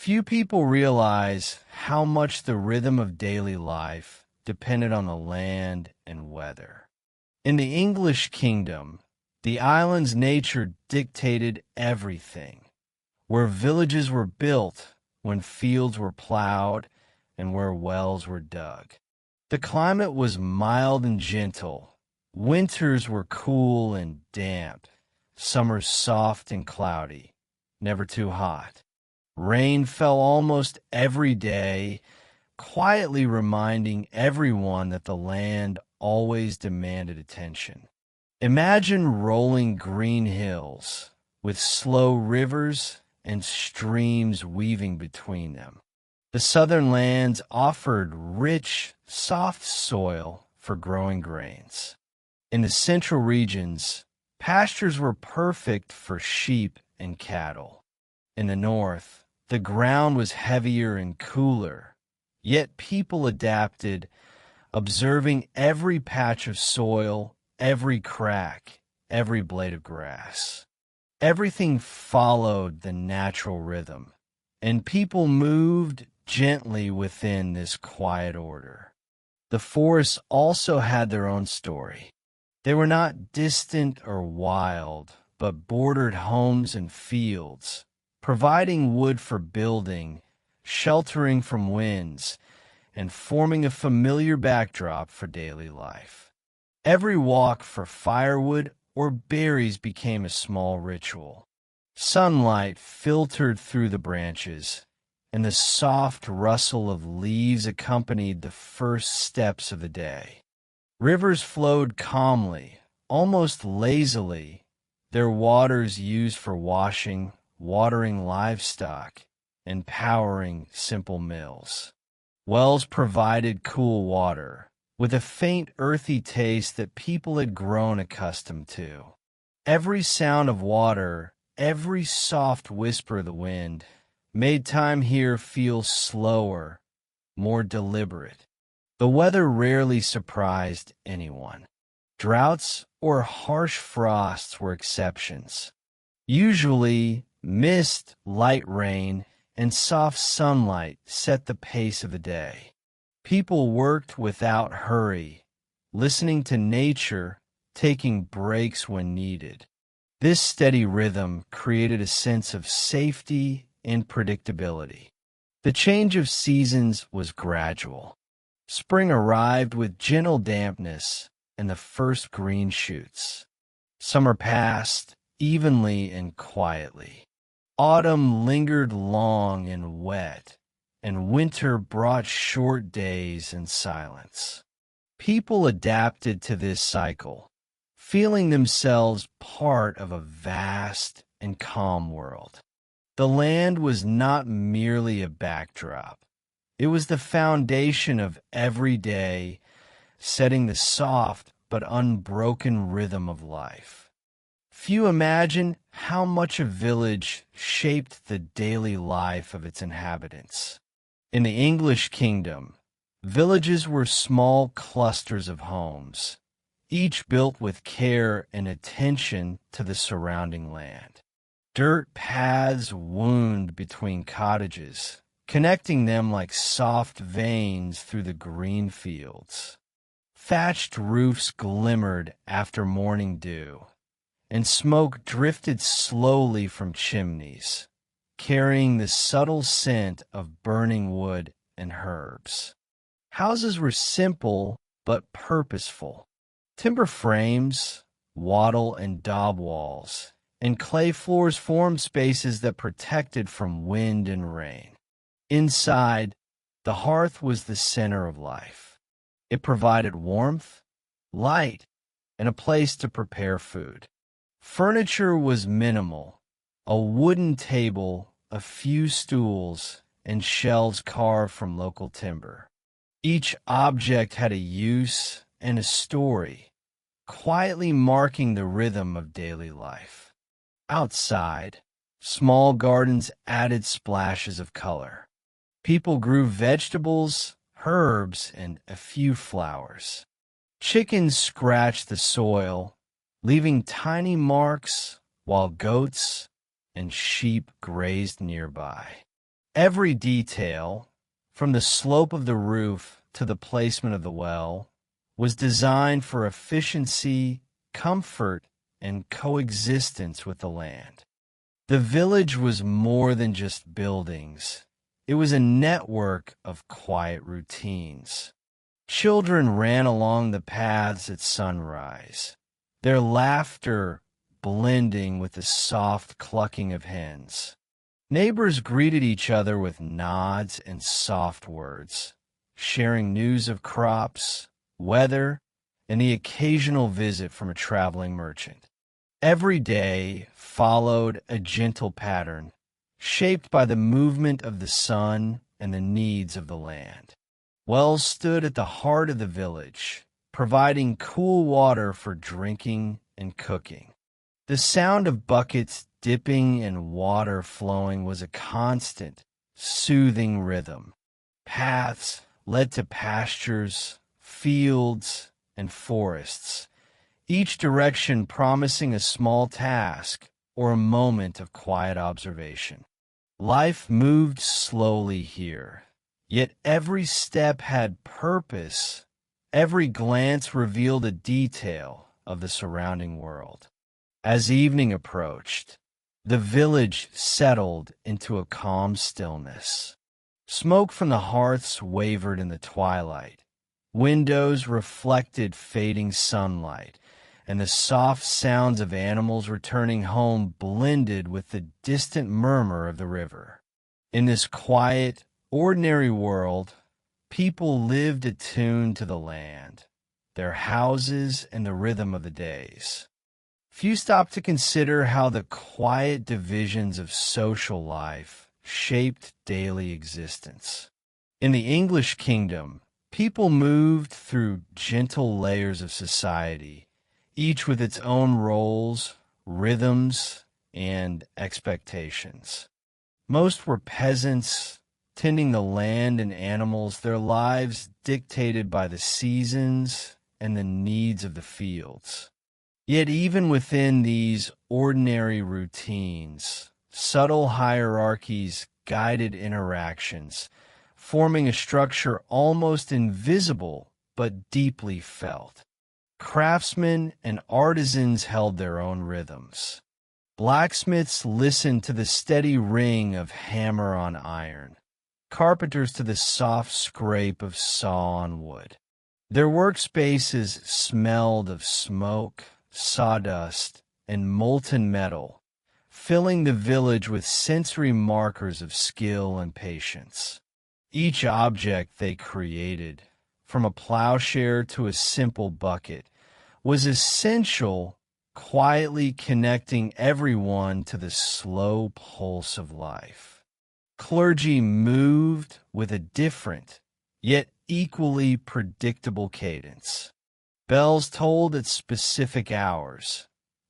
Few people realize how much the rhythm of daily life depended on the land and weather. In the English kingdom, the island's nature dictated everything, where villages were built, when fields were plowed, and where wells were dug. The climate was mild and gentle. Winters were cool and damp, summers soft and cloudy, never too hot. Rain fell almost every day, quietly reminding everyone that the land always demanded attention. Imagine rolling green hills with slow rivers and streams weaving between them. The southern lands offered rich, soft soil for growing grains. In the central regions, pastures were perfect for sheep and cattle. In the north, the ground was heavier and cooler, yet people adapted, observing every patch of soil, every crack, every blade of grass. Everything followed the natural rhythm, and people moved gently within this quiet order. The forests also had their own story. They were not distant or wild, but bordered homes and fields, providing wood for building, sheltering from winds, and forming a familiar backdrop for daily life. Every walk for firewood or berries became a small ritual. Sunlight filtered through the branches, and the soft rustle of leaves accompanied the first steps of the day. Rivers flowed calmly, almost lazily, their waters used for washing, watering livestock, and powering simple mills. Wells provided cool water, with a faint earthy taste that people had grown accustomed to. Every sound of water, every soft whisper of the wind, made time here feel slower, more deliberate. The weather rarely surprised anyone. Droughts or harsh frosts were exceptions. Usually, mist, light rain, and soft sunlight set the pace of the day. People worked without hurry, listening to nature, taking breaks when needed. This steady rhythm created a sense of safety and predictability. The change of seasons was gradual. Spring arrived with gentle dampness and the first green shoots. Summer passed evenly and quietly. Autumn lingered long and wet, and winter brought short days and silence. People adapted to this cycle, feeling themselves part of a vast and calm world. The land was not merely a backdrop. It was the foundation of every day, setting the soft but unbroken rhythm of life. Few imagine how much a village shaped the daily life of its inhabitants. In the English kingdom, villages were small clusters of homes, each built with care and attention to the surrounding land. Dirt paths wound between cottages, connecting them like soft veins through the green fields. Thatched roofs glimmered after morning dew, and smoke drifted slowly from chimneys, carrying the subtle scent of burning wood and herbs. Houses were simple but purposeful. Timber frames, wattle and daub walls, and clay floors formed spaces that protected from wind and rain. Inside, the hearth was the center of life. It provided warmth, light, and a place to prepare food. Furniture was minimal: a wooden table, a few stools, and shelves carved from local timber. Each object had a use and a story, quietly marking the rhythm of daily life. Outside, small gardens added splashes of color. People grew vegetables, herbs, and a few flowers. Chickens scratched the soil, leaving tiny marks, while goats and sheep grazed nearby. Every detail, from the slope of the roof to the placement of the well, was designed for efficiency, comfort, and coexistence with the land. The village was more than just buildings. It was a network of quiet routines. Children ran along the paths at sunrise, their laughter blending with the soft clucking of hens. Neighbors greeted each other with nods and soft words, sharing news of crops, weather, and the occasional visit from a traveling merchant. Every day followed a gentle pattern, shaped by the movement of the sun and the needs of the land. Wells stood at the heart of the village, providing cool water for drinking and cooking. The sound of buckets dipping and water flowing was a constant, soothing rhythm. Paths led to pastures, fields, and forests, each direction promising a small task or a moment of quiet observation. Life moved slowly here, yet every step had purpose. Every glance revealed a detail of the surrounding world. As evening approached, the village settled into a calm stillness. Smoke from the hearths wavered in the twilight. Windows reflected fading sunlight, and the soft sounds of animals returning home blended with the distant murmur of the river. In this quiet, ordinary world, people lived attuned to the land, their houses, and the rhythm of the days. Few stopped to consider how the quiet divisions of social life shaped daily existence. In the English kingdom, people moved through gentle layers of society, each with its own roles, rhythms, and expectations. Most were peasants, tending the land and animals, their lives dictated by the seasons and the needs of the fields. Yet even within these ordinary routines, subtle hierarchies guided interactions, forming a structure almost invisible but deeply felt. Craftsmen and artisans held their own rhythms. Blacksmiths listened to the steady ring of hammer on iron, carpenters to the soft scrape of saw on wood. Their workspaces smelled of smoke, sawdust, and molten metal, filling the village with sensory markers of skill and patience. Each object they created, from a plowshare to a simple bucket, was essential, quietly connecting everyone to the slow pulse of life. Clergy moved with a different, yet equally predictable cadence. Bells tolled at specific hours,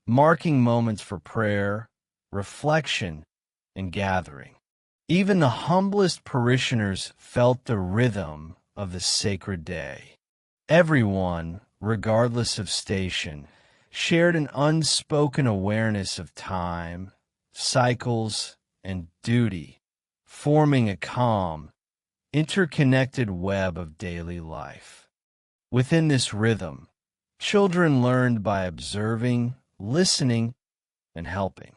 marking moments for prayer, reflection, and gathering. Even the humblest parishioners felt the rhythm of the sacred day. Everyone, regardless of station, shared an unspoken awareness of time, cycles, and duty, forming a calm, interconnected web of daily life. Within this rhythm, children learned by observing, listening, and helping.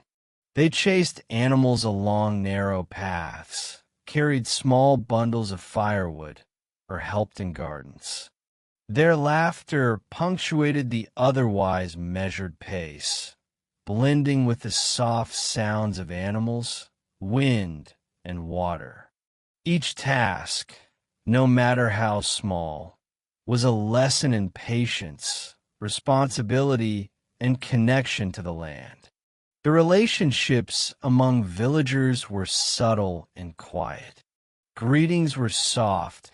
They chased animals along narrow paths, carried small bundles of firewood, or helped in gardens. Their laughter punctuated the otherwise measured pace, blending with the soft sounds of animals, wind, and water. Each task, no matter how small, was a lesson in patience, responsibility, and connection to the land. The relationships among villagers were subtle and quiet. Greetings were soft,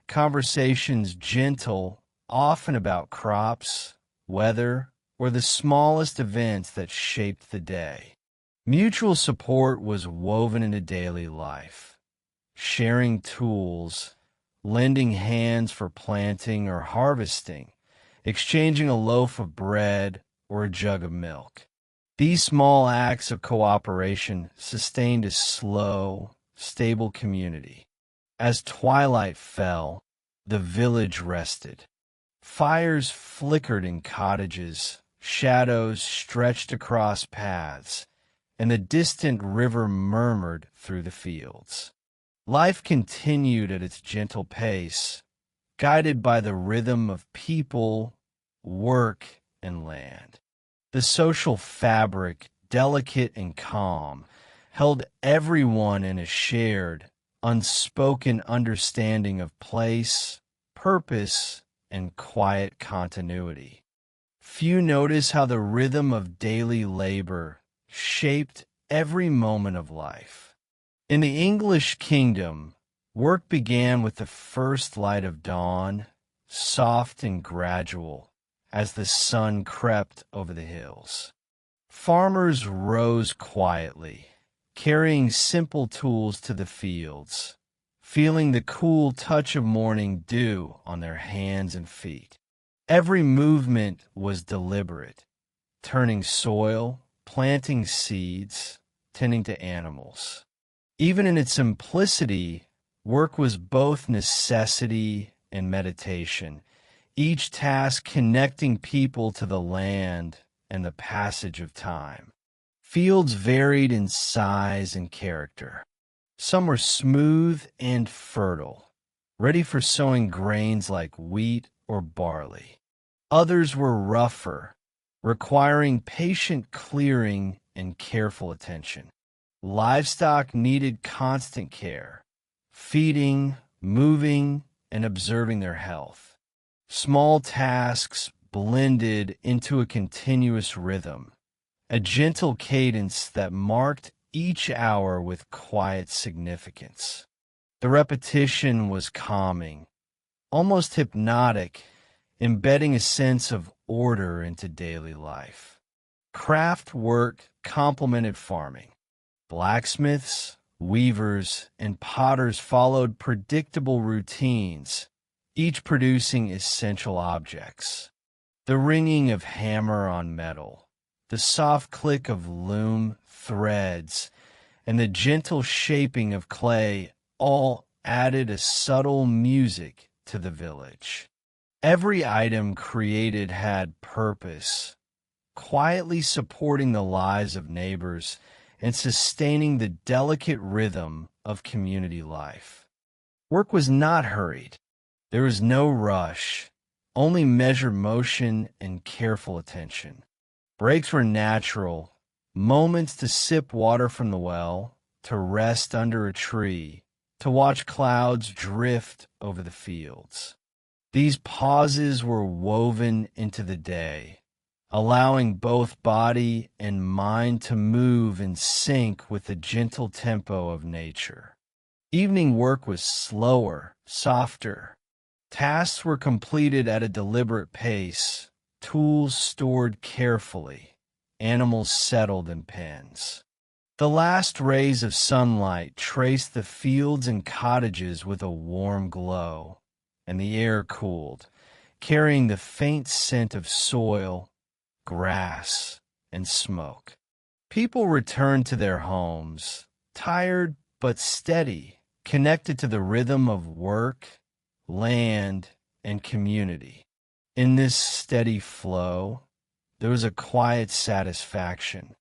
conversations gentle, often about crops, weather, or the smallest events that shaped the day. Mutual support was woven into daily life. Sharing tools, lending hands for planting or harvesting, exchanging a loaf of bread or a jug of milk. These small acts of cooperation sustained a slow, stable community. As twilight fell, the village rested. Fires flickered in cottages, shadows stretched across paths, and the distant river murmured through the fields. Life continued at its gentle pace, guided by the rhythm of people, work, and land. The social fabric, delicate and calm, held everyone in a shared, unspoken understanding of place, purpose, and quiet continuity. Few notice how the rhythm of daily labor shaped every moment of life. In the English kingdom, work began with the first light of dawn, soft and gradual, as the sun crept over the hills. Farmers rose quietly, carrying simple tools to the fields, feeling the cool touch of morning dew on their hands and feet. Every movement was deliberate, turning soil, planting seeds, tending to animals. Even in its simplicity, work was both necessity and meditation, each task connecting people to the land and the passage of time. Fields varied in size and character. Some were smooth and fertile, ready for sowing grains like wheat or barley. Others were rougher, requiring patient clearing and careful attention. Livestock needed constant care, feeding, moving, and observing their health. Small tasks blended into a continuous rhythm, a gentle cadence that marked each hour with quiet significance. The repetition was calming, almost hypnotic, embedding a sense of order into daily life. Craft work complemented farming. Blacksmiths, weavers, and potters followed predictable routines, each producing essential objects. The ringing of hammer on metal, the soft click of loom threads, and the gentle shaping of clay all added a subtle music to the village. Every item created had purpose, quietly supporting the lives of neighbors and sustaining the delicate rhythm of community life. Work was not hurried. There was no rush, only measured motion and careful attention. Breaks were natural, moments to sip water from the well, to rest under a tree, to watch clouds drift over the fields. These pauses were woven into the day, allowing both body and mind to move in sync with the gentle tempo of nature. Evening work was slower, softer. Tasks were completed at a deliberate pace, tools stored carefully, animals settled in pens. The last rays of sunlight traced the fields and cottages with a warm glow, and the air cooled, carrying the faint scent of soil, grass, and smoke. People returned to their homes, tired but steady, connected to the rhythm of work, land, and community. In this steady flow, there was a quiet satisfaction.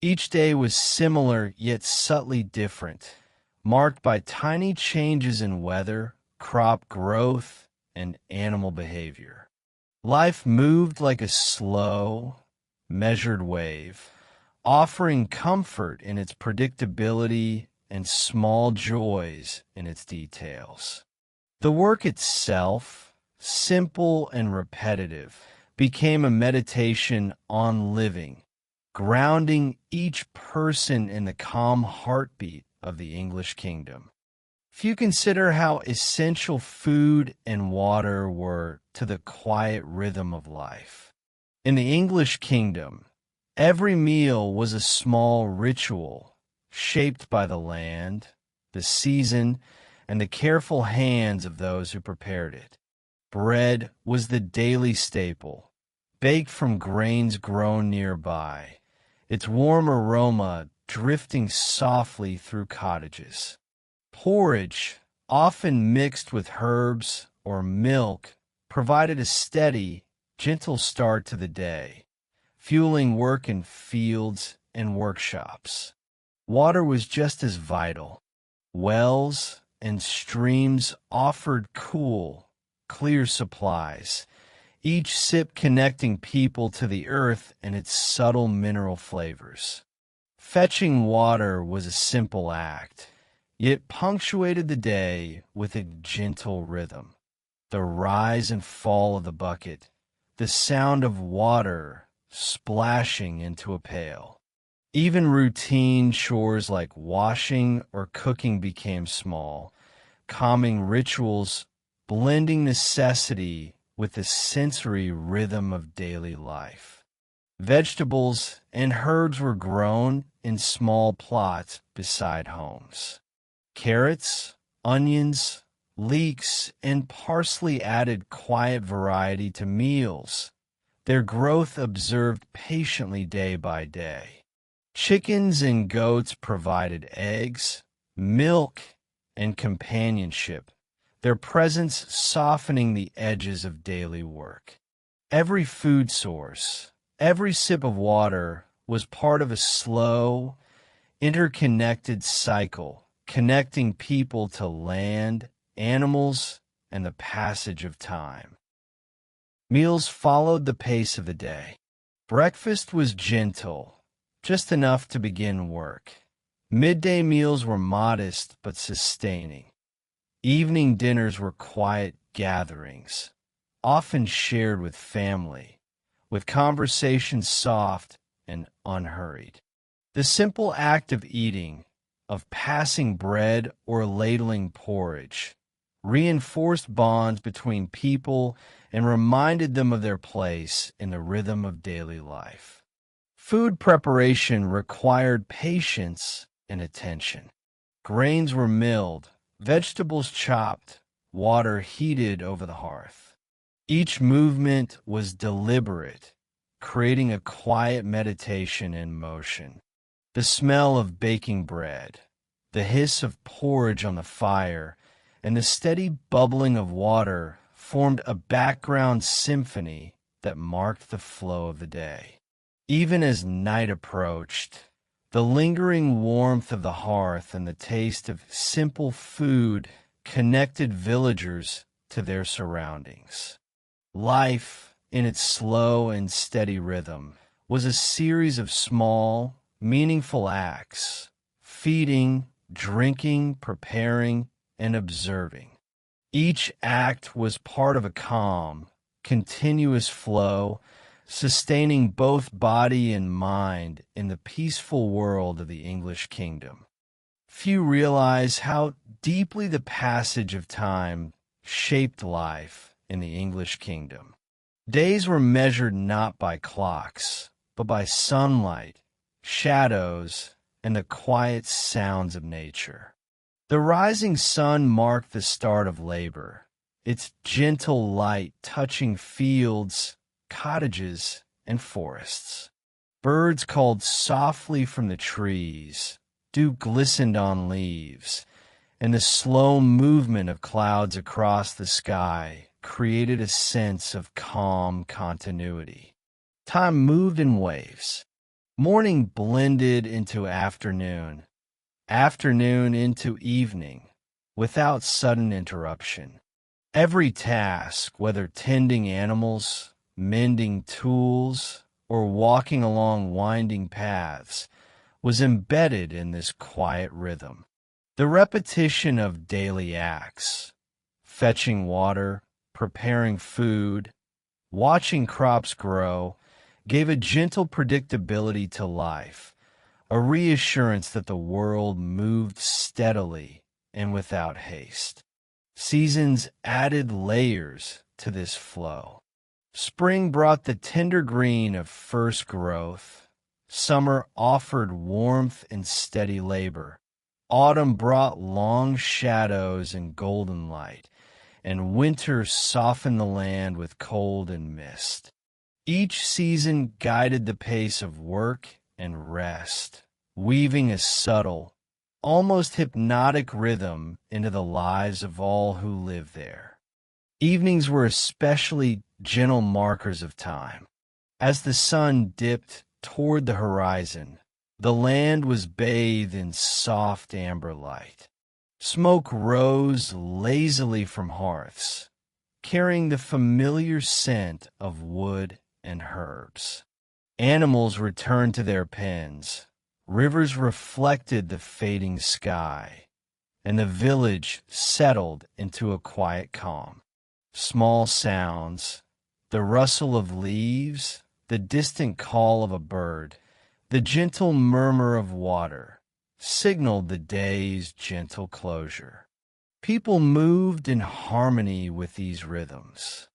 Each day was similar yet subtly different, marked by tiny changes in weather, crop growth, and animal behavior. Life moved like a slow, measured wave, offering comfort in its predictability and small joys in its details. The work itself, simple and repetitive, became a meditation on living, grounding each person in the calm heartbeat of the English kingdom. Few consider how essential food and water were to the quiet rhythm of life. In the English kingdom, every meal was a small ritual, shaped by the land, the season, and the careful hands of those who prepared it. Bread was the daily staple, baked from grains grown nearby, its warm aroma drifting softly through cottages. Porridge, often mixed with herbs or milk, provided a steady, gentle start to the day, fueling work in fields and workshops. Water was just as vital. Wells and streams offered cool, clear supplies, each sip connecting people to the earth and its subtle mineral flavors. Fetching water was a simple act, yet punctuated the day with a gentle rhythm. The rise and fall of the bucket, the sound of water splashing into a pail. Even routine chores like washing or cooking became small, calming rituals, blending necessity with the sensory rhythm of daily life. Vegetables and herbs were grown in small plots beside homes. Carrots, onions, leeks, and parsley added quiet variety to meals, their growth observed patiently day by day. Chickens and goats provided eggs, milk, and companionship, their presence softening the edges of daily work. Every food source, every sip of water was part of a slow, interconnected cycle, connecting people to land, animals, and the passage of time. Meals followed the pace of the day. Breakfast was gentle, just enough to begin work. Midday meals were modest but sustaining. Evening dinners were quiet gatherings, often shared with family, with conversations soft and unhurried. The simple act of eating, of passing bread or ladling porridge, reinforced bonds between people and reminded them of their place in the rhythm of daily life. Food preparation required patience and attention. Grains were milled, vegetables chopped, water heated over the hearth. Each movement was deliberate, creating a quiet meditation in motion. The smell of baking bread, the hiss of porridge on the fire, and the steady bubbling of water formed a background symphony that marked the flow of the day. Even as night approached, the lingering warmth of the hearth and the taste of simple food connected villagers to their surroundings. Life, in its slow and steady rhythm, was a series of small, meaningful acts: feeding, drinking, preparing, and observing. Each act was part of a calm, continuous flow, sustaining both body and mind in the peaceful world of the English kingdom. Few realize how deeply the passage of time shaped life in the English kingdom. Days were measured not by clocks, but by sunlight, shadows, and the quiet sounds of nature. The rising sun marked the start of labor, its gentle light touching fields, cottages, and forests. Birds called softly from the trees, dew glistened on leaves, and the slow movement of clouds across the sky created a sense of calm continuity. Time moved in waves. Morning blended into afternoon, afternoon into evening, without sudden interruption. Every task, whether tending animals, mending tools, or walking along winding paths, was embedded in this quiet rhythm. The repetition of daily acts, fetching water, preparing food, watching crops grow, gave a gentle predictability to life, a reassurance that the world moved steadily and without haste. Seasons added layers to this flow. Spring brought the tender green of first growth. Summer offered warmth and steady labor. Autumn brought long shadows and golden light, and winter softened the land with cold and mist. Each season guided the pace of work and rest, weaving a subtle, almost hypnotic rhythm into the lives of all who lived there. Evenings were especially gentle markers of time. As the sun dipped toward the horizon, the land was bathed in soft amber light. Smoke rose lazily from hearths, carrying the familiar scent of wood and herbs. Animals returned to their pens, rivers reflected the fading sky, and the village settled into a quiet calm. Small sounds, the rustle of leaves, the distant call of a bird, the gentle murmur of water, signaled the day's gentle closure. People moved in harmony with these rhythms.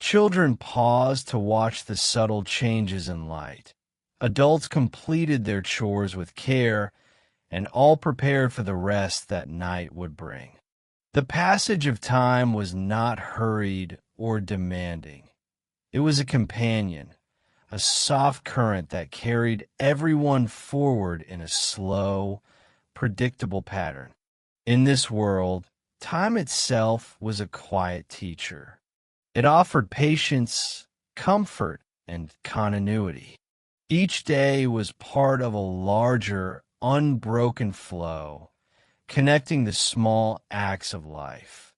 Children paused to watch the subtle changes in light. Adults completed their chores with care, and all prepared for the rest that night would bring. The passage of time was not hurried or demanding. It was a companion, a soft current that carried everyone forward in a slow, predictable pattern. In this world, time itself was a quiet teacher. It offered patience, comfort, and continuity. Each day was part of a larger, unbroken flow, connecting the small acts of life.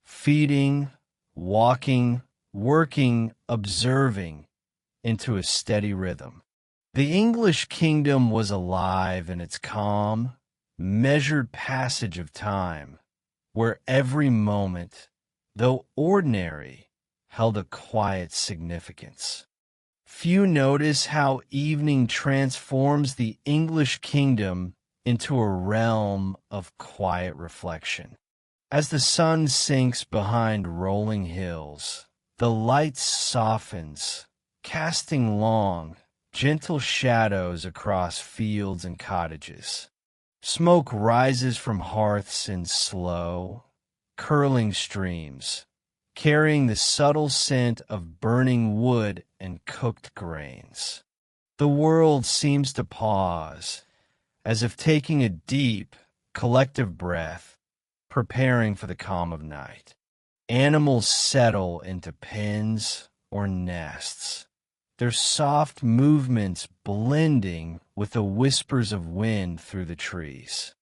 Feeding, walking, working, observing into a steady rhythm. The English kingdom was alive in its calm, measured passage of time, where every moment, though ordinary, held a quiet significance. Few notice how evening transforms the English kingdom into a realm of quiet reflection. As the sun sinks behind rolling hills, the light softens, casting long, gentle shadows across fields and cottages. Smoke rises from hearths in slow, curling streams, carrying the subtle scent of burning wood and cooked grains. The world seems to pause, as if taking a deep, collective breath, preparing for the calm of night. Animals settle into pens or nests, their soft movements blending with the whispers of wind through the trees.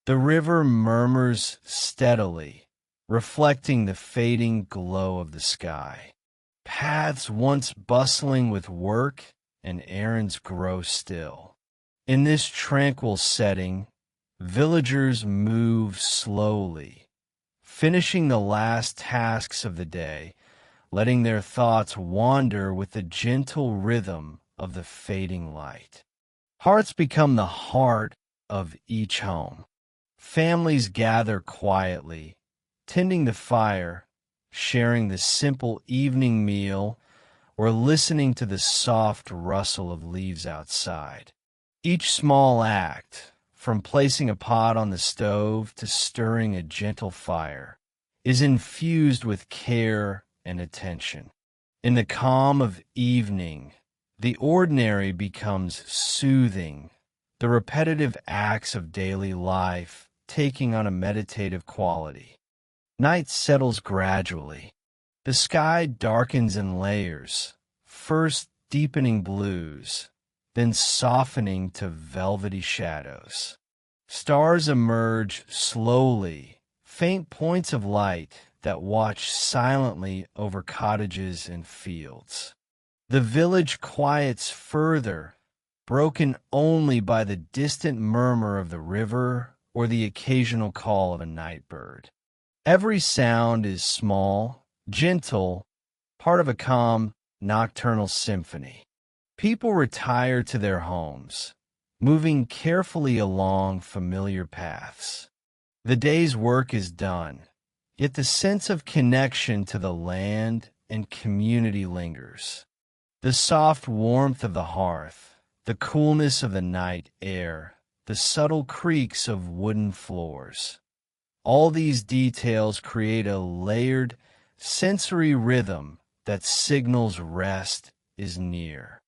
The river murmurs steadily, reflecting the fading glow of the sky. Paths once bustling with work and errands grow still. In this tranquil setting, villagers move slowly, finishing the last tasks of the day, letting their thoughts wander with the gentle rhythm of the fading light. Hearts become the heart of each home. Families gather quietly, tending the fire, sharing the simple evening meal, or listening to the soft rustle of leaves outside. Each small act, from placing a pot on the stove to stirring a gentle fire, is infused with care and attention. In the calm of evening, the ordinary becomes soothing, the repetitive acts of daily life taking on a meditative quality. Night settles gradually. The sky darkens in layers, first deepening blues, then softening to velvety shadows. Stars emerge slowly, faint points of light that watch silently over cottages and fields. The village quiets further, broken only by the distant murmur of the river or the occasional call of a night bird. Every sound is small, gentle, part of a calm, nocturnal symphony. People retire to their homes, moving carefully along familiar paths. The day's work is done, yet the sense of connection to the land and community lingers. The soft warmth of the hearth, the coolness of the night air, the subtle creaks of wooden floors. All these details create a layered, sensory rhythm that signals rest is near.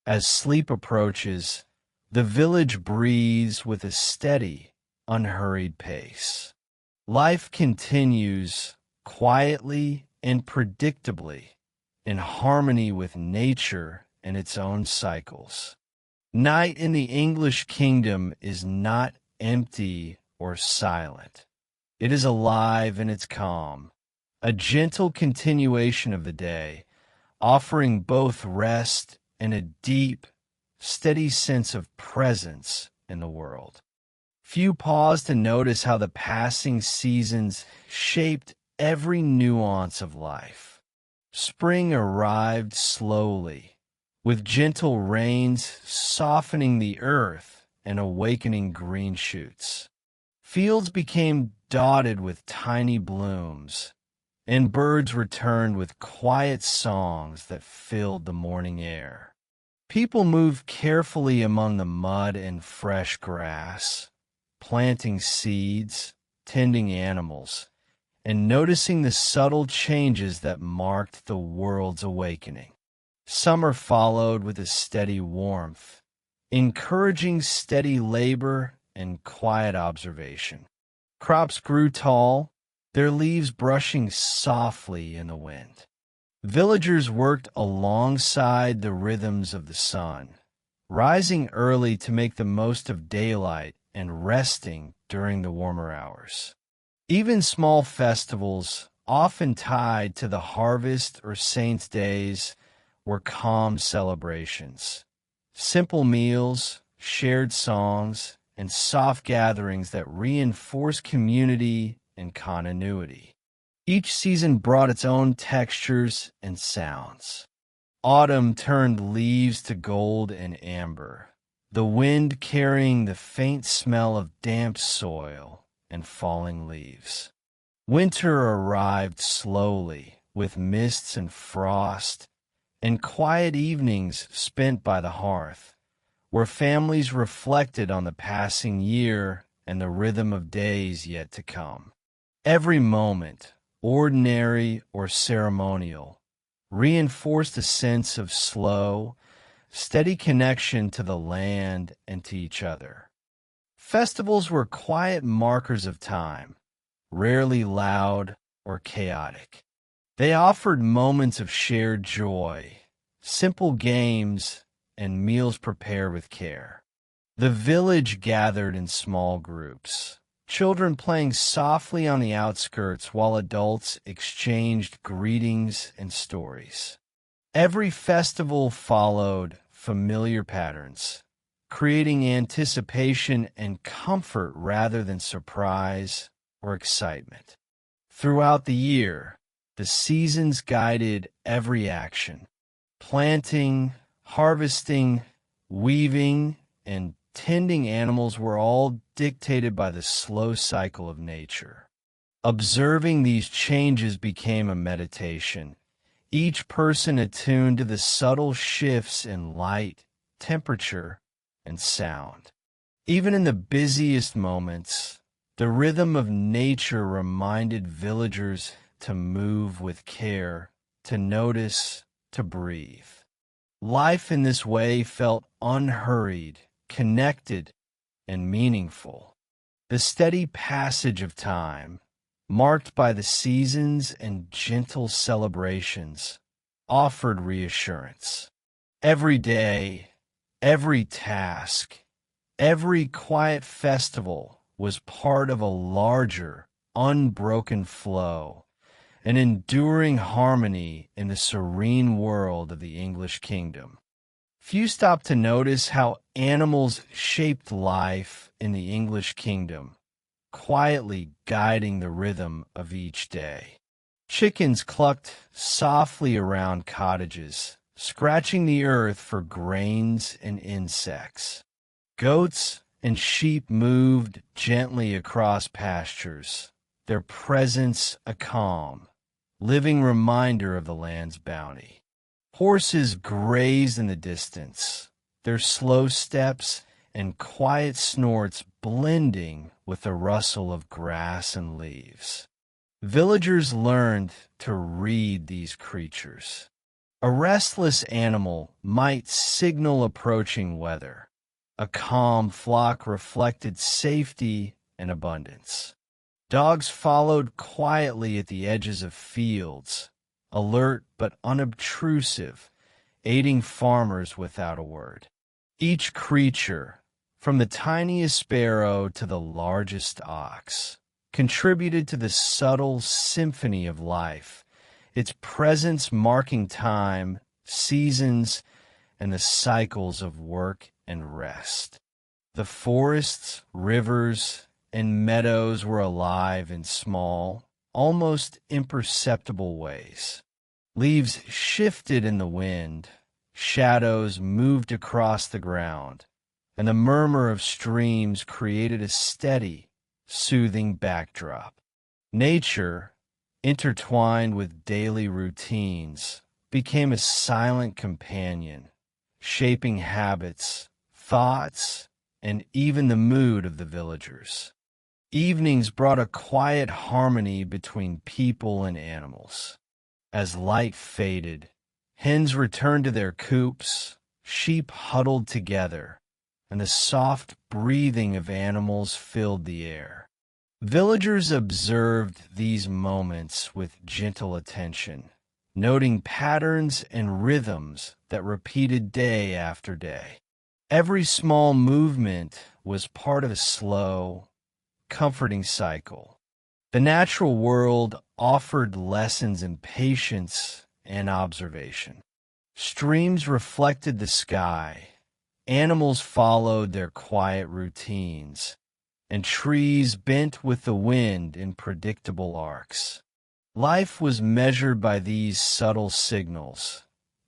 As sleep approaches, the village breathes with a steady, unhurried pace. Life continues quietly and predictably, in harmony with nature and its own cycles. Night in the English kingdom is not empty or silent. It is alive in its calm, a gentle continuation of the day, offering both rest and a deep, steady sense of presence in the world. Few pause to notice how the passing seasons shaped every nuance of life. Spring arrived slowly, with gentle rains softening the earth and awakening green shoots. Fields became dotted with tiny blooms, and birds returned with quiet songs that filled the morning air. People moved carefully among the mud and fresh grass, planting seeds, tending animals, and noticing the subtle changes that marked the world's awakening. Summer followed with a steady warmth, encouraging steady labor and quiet observation. Crops grew tall, their leaves brushing softly in the wind. Villagers worked alongside the rhythms of the sun, rising early to make the most of daylight and resting during the warmer hours. Even small festivals, often tied to the harvest or saints' days, were calm celebrations. Simple meals, shared songs, and soft gatherings that reinforced community and continuity. Each season brought its own textures and sounds. Autumn turned leaves to gold and amber, the wind carrying the faint smell of damp soil and falling leaves. Winter arrived slowly, with mists and frost, and quiet evenings spent by the hearth, where families reflected on the passing year and the rhythm of days yet to come. Every moment, ordinary or ceremonial, reinforced a sense of slow, steady connection to the land and to each other. Festivals were quiet markers of time, rarely loud or chaotic. They offered moments of shared joy, simple games, and meals prepared with care. The village gathered in small groups, children playing softly on the outskirts while adults exchanged greetings and stories. Every festival followed familiar patterns, creating anticipation and comfort rather than surprise or excitement. Throughout the year, the seasons guided every action. Planting, harvesting, weaving, and tending animals were all dictated by the slow cycle of nature. Observing these changes became a meditation, each person attuned to the subtle shifts in light, temperature, and sound. Even in the busiest moments, the rhythm of nature reminded villagers to move with care, to notice, to breathe. Life in this way felt unhurried, connected, and meaningful. The steady passage of time, marked by the seasons and gentle celebrations, offered reassurance. Every day, every task, every quiet festival was part of a larger, unbroken flow, an enduring harmony in the serene world of the English kingdom. Few stop to notice how animals shaped life in the English kingdom, quietly guiding the rhythm of each day. Chickens clucked softly around cottages, scratching the earth for grains and insects. Goats and sheep moved gently across pastures, their presence a calm, living reminder of the land's bounty. Horses grazed in the distance, their slow steps and quiet snorts blending with the rustle of grass and leaves. Villagers learned to read these creatures. A restless animal might signal approaching weather. A calm flock reflected safety and abundance. Dogs followed quietly at the edges of fields, alert but unobtrusive, aiding farmers without a word. Each creature, from the tiniest sparrow to the largest ox, contributed to the subtle symphony of life, its presence marking time, seasons, and the cycles of work and rest. The forests, rivers, and meadows were alive in small, almost imperceptible ways. Leaves shifted in the wind, shadows moved across the ground, and the murmur of streams created a steady, soothing backdrop. Nature, intertwined with daily routines, became a silent companion, shaping habits, thoughts, and even the mood of the villagers. Evenings brought a quiet harmony between people and animals. As light faded, hens returned to their coops, sheep huddled together, and the soft breathing of animals filled the air. Villagers observed these moments with gentle attention, noting patterns and rhythms that repeated day after day. Every small movement was part of a slow, comforting cycle. The natural world offered lessons in patience and observation. Streams reflected the sky, animals followed their quiet routines, and trees bent with the wind in predictable arcs. Life was measured by these subtle signals,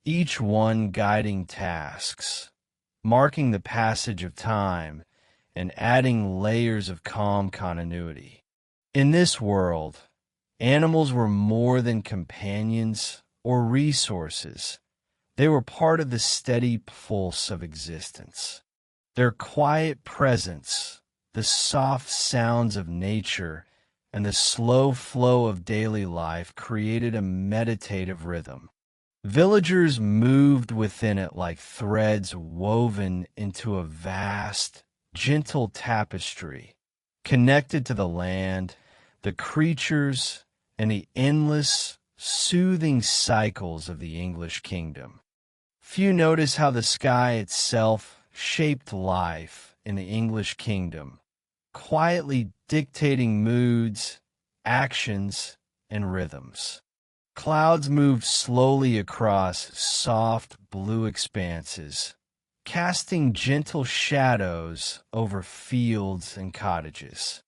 each one guiding tasks, marking the passage of time and adding layers of calm continuity. In this world, animals were more than companions or resources. They were part of the steady pulse of existence. Their quiet presence, the soft sounds of nature, and the slow flow of daily life created a meditative rhythm. Villagers moved within it like threads woven into a vast, gentle tapestry, connected to the land, the creatures, and the endless, soothing cycles of the English kingdom. Few notice how the sky itself shaped life in the English kingdom, quietly dictating moods, actions, and rhythms. Clouds moved slowly across soft blue expanses, casting gentle shadows over fields and cottages.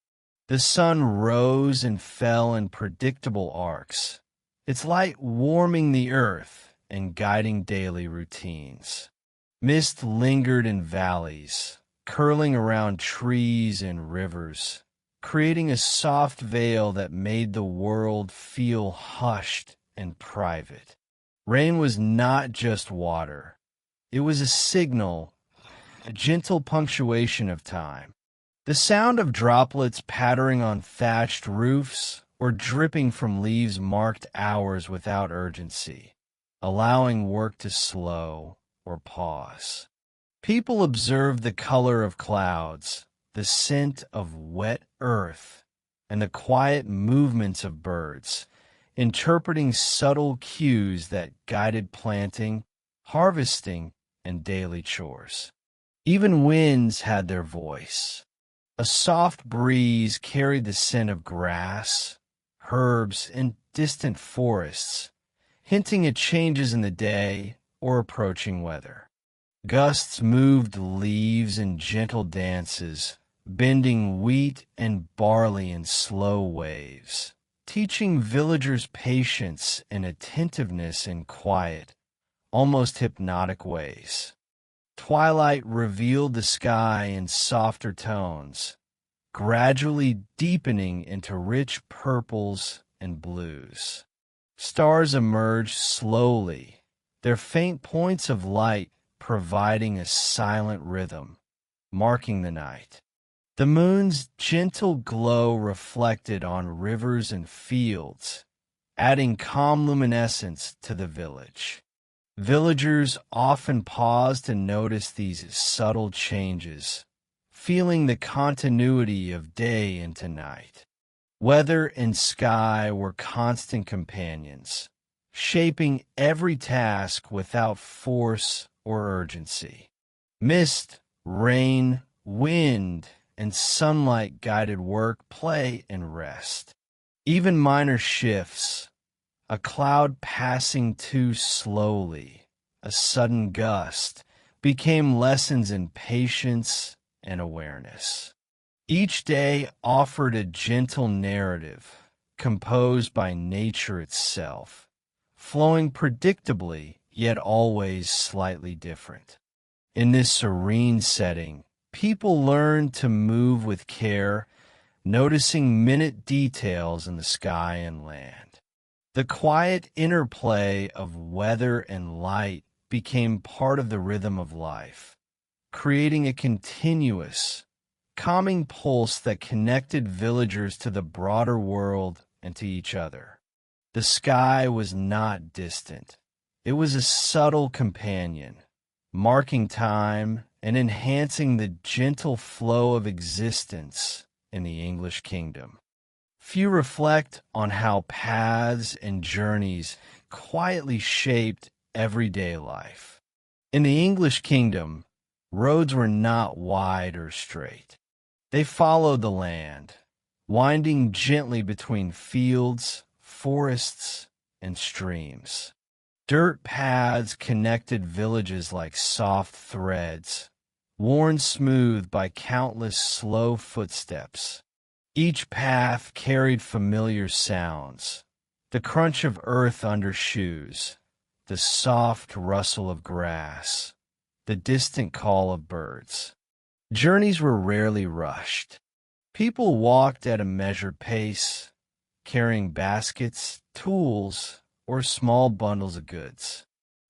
The sun rose and fell in predictable arcs, its light warming the earth and guiding daily routines. Mist lingered in valleys, curling around trees and rivers, creating a soft veil that made the world feel hushed and private. Rain was not just water. It was a signal, a gentle punctuation of time. The sound of droplets pattering on thatched roofs or dripping from leaves marked hours without urgency, allowing work to slow or pause. People observed the color of clouds, the scent of wet earth, and the quiet movements of birds, interpreting subtle cues that guided planting, harvesting, and daily chores. Even winds had their voice. A soft breeze carried the scent of grass, herbs, and distant forests, hinting at changes in the day or approaching weather. Gusts moved leaves in gentle dances, bending wheat and barley in slow waves, teaching villagers patience and attentiveness in quiet, almost hypnotic ways. Twilight revealed the sky in softer tones, gradually deepening into rich purples and blues. Stars emerged slowly, their faint points of light providing a silent rhythm, marking the night. The moon's gentle glow reflected on rivers and fields, adding calm luminescence to the village. Villagers often paused to notice these subtle changes, feeling the continuity of day into night. Weather and sky were constant companions, shaping every task without force or urgency. Mist, rain, wind, and sunlight guided work, play, and rest. Even minor shifts, a cloud passing too slowly, a sudden gust, became lessons in patience and awareness. Each day offered a gentle narrative, composed by nature itself, flowing predictably, yet always slightly different. In this serene setting, people learned to move with care, noticing minute details in the sky and land. The quiet interplay of weather and light became part of the rhythm of life, creating a continuous, calming pulse that connected villagers to the broader world and to each other. The sky was not distant. It was a subtle companion, marking time and enhancing the gentle flow of existence in the English kingdom. Few reflect on how paths and journeys quietly shaped everyday life. In the English kingdom, roads were not wide or straight. They followed the land, winding gently between fields, forests, and streams. Dirt paths connected villages like soft threads, worn smooth by countless slow footsteps. Each path carried familiar sounds, the crunch of earth under shoes, the soft rustle of grass, the distant call of birds. Journeys were rarely rushed. People walked at a measured pace, carrying baskets, tools, or small bundles of goods.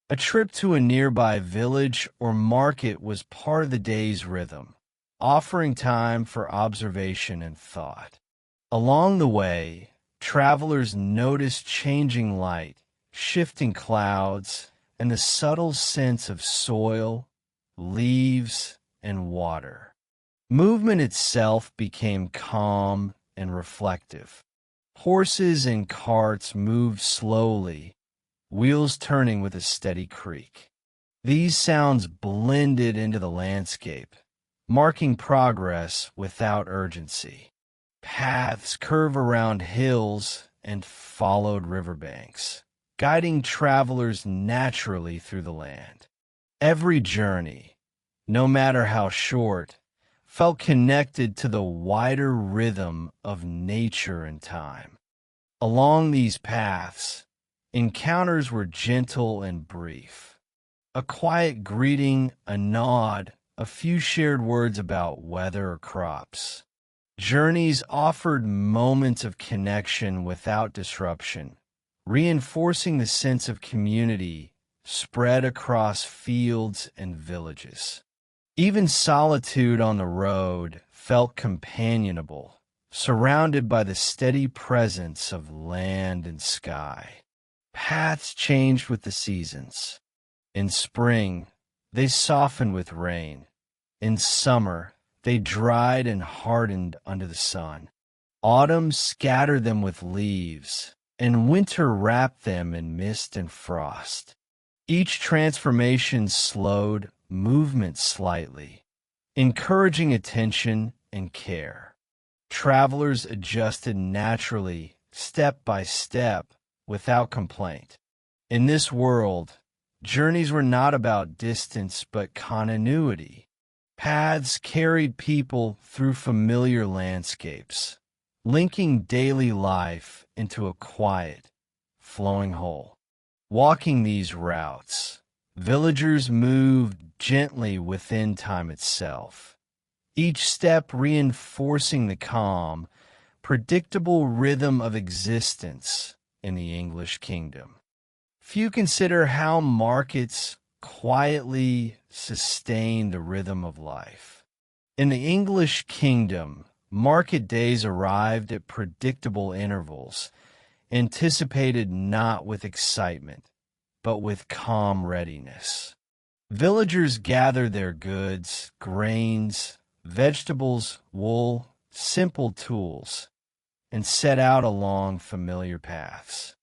A trip to a nearby village or market was part of the day's rhythm, offering time for observation and thought. Along the way, travelers noticed changing light, shifting clouds, and the subtle sense of soil, leaves, and water. Movement itself became calm and reflective. Horses and carts moved slowly, wheels turning with a steady creak. These sounds blended into the landscape, marking progress without urgency. Paths curved around hills and followed riverbanks, guiding travelers naturally through the land. Every journey, no matter how short, felt connected to the wider rhythm of nature and time. Along these paths, encounters were gentle and brief. A quiet greeting, a nod, a few shared words about weather or crops. Journeys offered moments of connection without disruption, reinforcing the sense of community spread across fields and villages. Even solitude on the road felt companionable, surrounded by the steady presence of land and sky. Paths changed with the seasons. In spring, they softened with rain. In summer, they dried and hardened under the sun. Autumn scattered them with leaves, and winter wrapped them in mist and frost. Each transformation slowed movement slightly, encouraging attention and care. Travelers adjusted naturally, step by step, without complaint. In this world, journeys were not about distance but continuity. Paths carried people through familiar landscapes, linking daily life into a quiet, flowing whole. Walking these routes, villagers moved gently within time itself, each step reinforcing the calm, predictable rhythm of existence in the English kingdom. Few consider how markets quietly sustain the rhythm of life. In the English kingdom, market days arrived at predictable intervals, anticipated not with excitement, but with calm readiness. Villagers gathered their goods, grains, vegetables, wool, simple tools, and set out along familiar paths.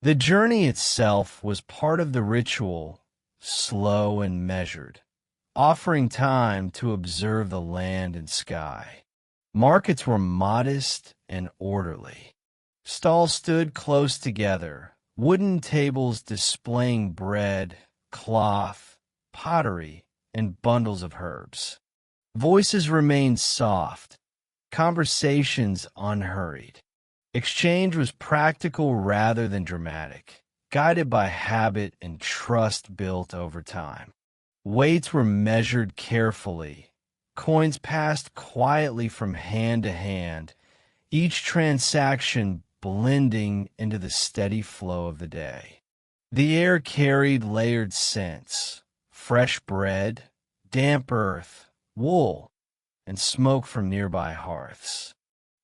The journey itself was part of the ritual, slow and measured, offering time to observe the land and sky. Markets were modest and orderly. Stalls stood close together, wooden tables displaying bread, cloth, pottery, and bundles of herbs. Voices remained soft, conversations unhurried. Exchange was practical rather than dramatic, guided by habit and trust built over time. Weights were measured carefully. Coins passed quietly from hand to hand, each transaction blending into the steady flow of the day. The air carried layered scents, fresh bread, damp earth, wool, and smoke from nearby hearths.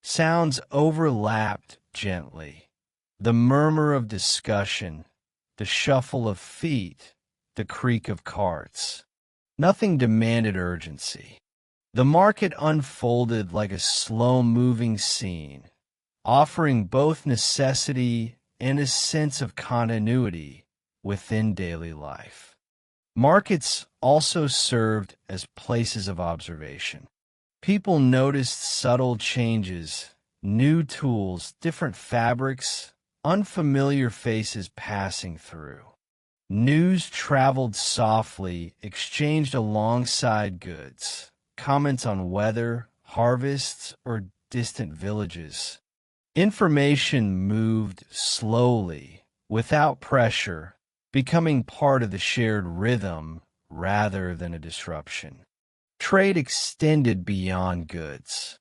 Sounds overlapped gently. The murmur of discussion, the shuffle of feet, the creak of carts. Nothing demanded urgency. The market unfolded like a slow-moving scene, offering both necessity and a sense of continuity within daily life. Markets also served as places of observation. People noticed subtle changes, new tools, different fabrics, unfamiliar faces passing through. News traveled softly, exchanged alongside goods, comments on weather, harvests, or distant villages. Information moved slowly, without pressure, becoming part of the shared rhythm rather than a disruption. Trade extended beyond goods.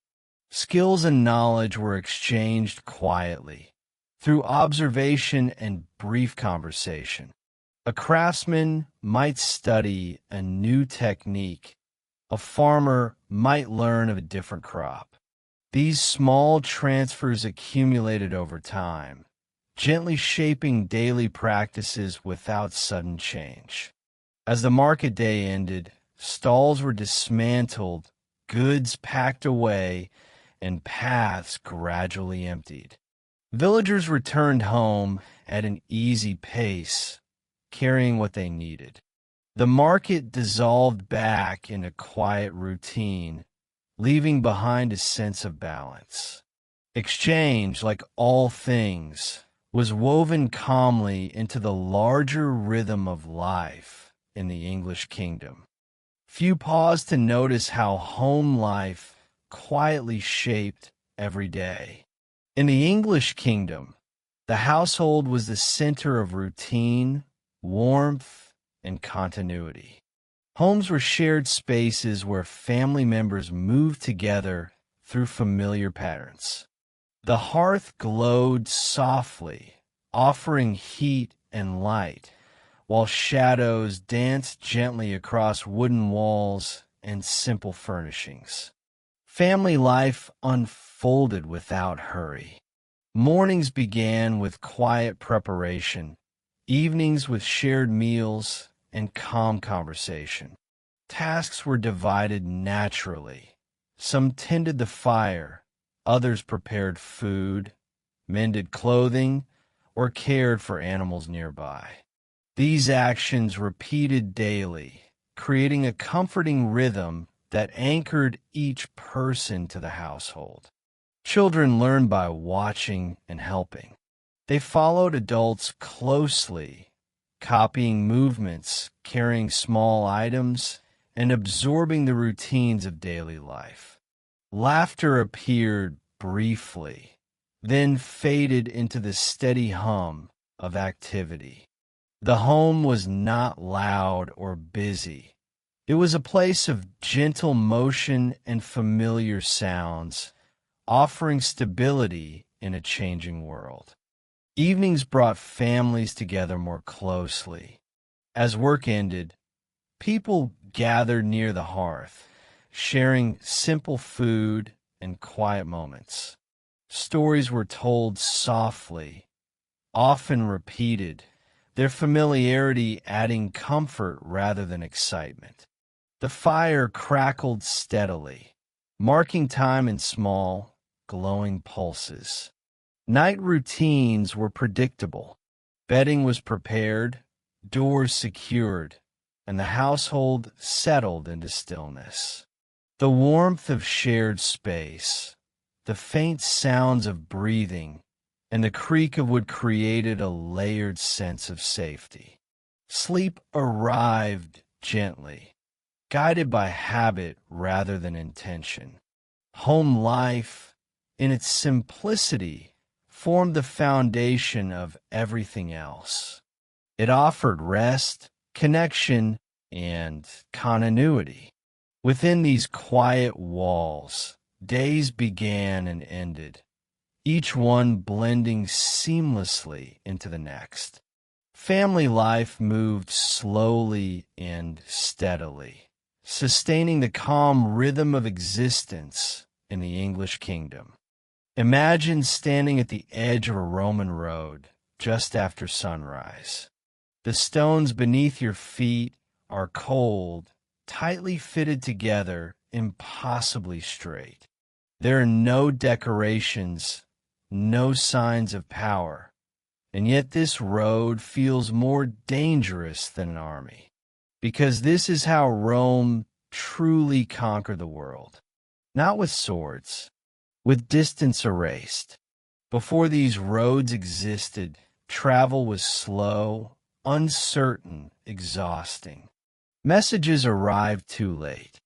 Skills and knowledge were exchanged quietly, through observation and brief conversation. A craftsman might study a new technique. A farmer might learn of a different crop. These small transfers accumulated over time, gently shaping daily practices without sudden change. As the market day ended, stalls were dismantled, goods packed away, and paths gradually emptied. Villagers returned home at an easy pace, carrying what they needed. The market dissolved back in a quiet routine, leaving behind a sense of balance. Exchange, like all things, was woven calmly into the larger rhythm of life in the English kingdom. Few paused to notice how home life quietly shaped every day. In the English kingdom, the household was the center of routine, warmth, and continuity. Homes were shared spaces where family members moved together through familiar patterns. The hearth glowed softly, offering heat and light, while shadows danced gently across wooden walls and simple furnishings. Family life unfolded without hurry. Mornings began with quiet preparation, evenings with shared meals and calm conversation. Tasks were divided naturally. Some tended the fire, others prepared food, mended clothing, or cared for animals nearby. These actions repeated daily, creating a comforting rhythm that anchored each person to the household. Children learned by watching and helping. They followed adults closely, copying movements, carrying small items, and absorbing the routines of daily life. Laughter appeared briefly, then faded into the steady hum of activity. The home was not loud or busy. It was a place of gentle motion and familiar sounds, offering stability in a changing world. Evenings brought families together more closely. As work ended, people gathered near the hearth, sharing simple food and quiet moments. Stories were told softly, often repeated, their familiarity adding comfort rather than excitement. The fire crackled steadily, marking time in small, glowing pulses. Night routines were predictable. Bedding was prepared, doors secured, and the household settled into stillness. The warmth of shared space, the faint sounds of breathing, and the creak of wood created a layered sense of safety. Sleep arrived gently, guided by habit rather than intention. Home life, in its simplicity, formed the foundation of everything else. It offered rest, connection, and continuity. Within these quiet walls, days began and ended, each one blending seamlessly into the next. Family life moved slowly and steadily, sustaining the calm rhythm of existence in the English kingdom. Imagine standing at the edge of a Roman road just after sunrise. The stones beneath your feet are cold, tightly fitted together, impossibly straight. There are no decorations, no signs of power, and yet this road feels more dangerous than an army, because this is how Rome truly conquered the world. Not with swords, with distance erased. Before these roads existed, travel was slow, uncertain, exhausting. Messages arrived too late.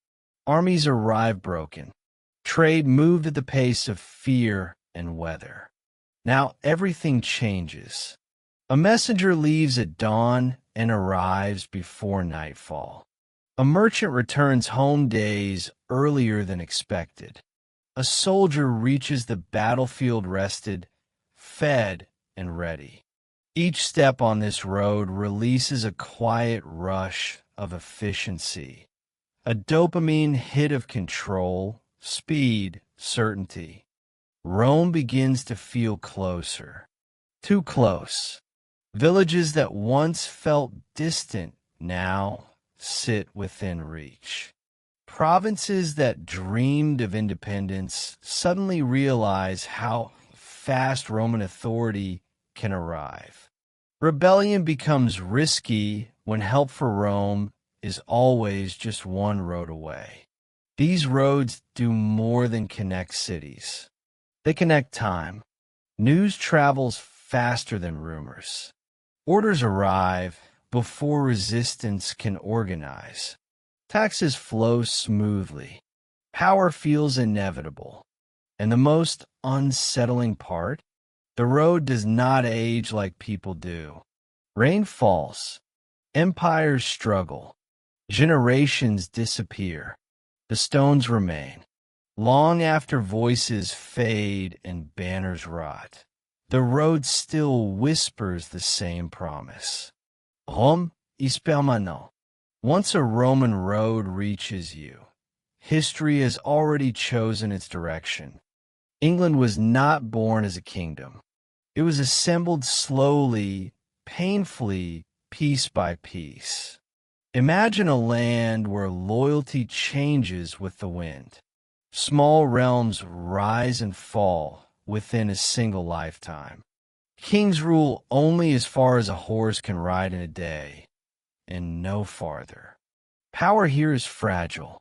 Armies arrived broken. Trade moved at the pace of fear and weather. Now everything changes. A messenger leaves at dawn and arrives before nightfall. A merchant returns home days earlier than expected. A soldier reaches the battlefield rested, fed, and ready. Each step on this road releases a quiet rush of efficiency, a dopamine hit of control, speed, certainty. Rome begins to feel closer, too close. Villages that once felt distant now sit within reach. Provinces that dreamed of independence suddenly realize how fast Roman authority can arrive. Rebellion becomes risky when help for Rome is always just one road away. These roads do more than connect cities. They connect time. News travels faster than rumors. Orders arrive before resistance can organize. Taxes flow smoothly. Power feels inevitable. And the most unsettling part? The road does not age like people do. Rain falls. Empires struggle. Generations disappear. The stones remain. Long after voices fade and banners rot, the road still whispers the same promise. Rome is permanent. Once a Roman road reaches you, history has already chosen its direction. England was not born as a kingdom. It was assembled slowly, painfully, piece by piece. Imagine a land where loyalty changes with the wind. Small realms rise and fall within a single lifetime. Kings rule only as far as a horse can ride in a day, and no farther. Power here is fragile.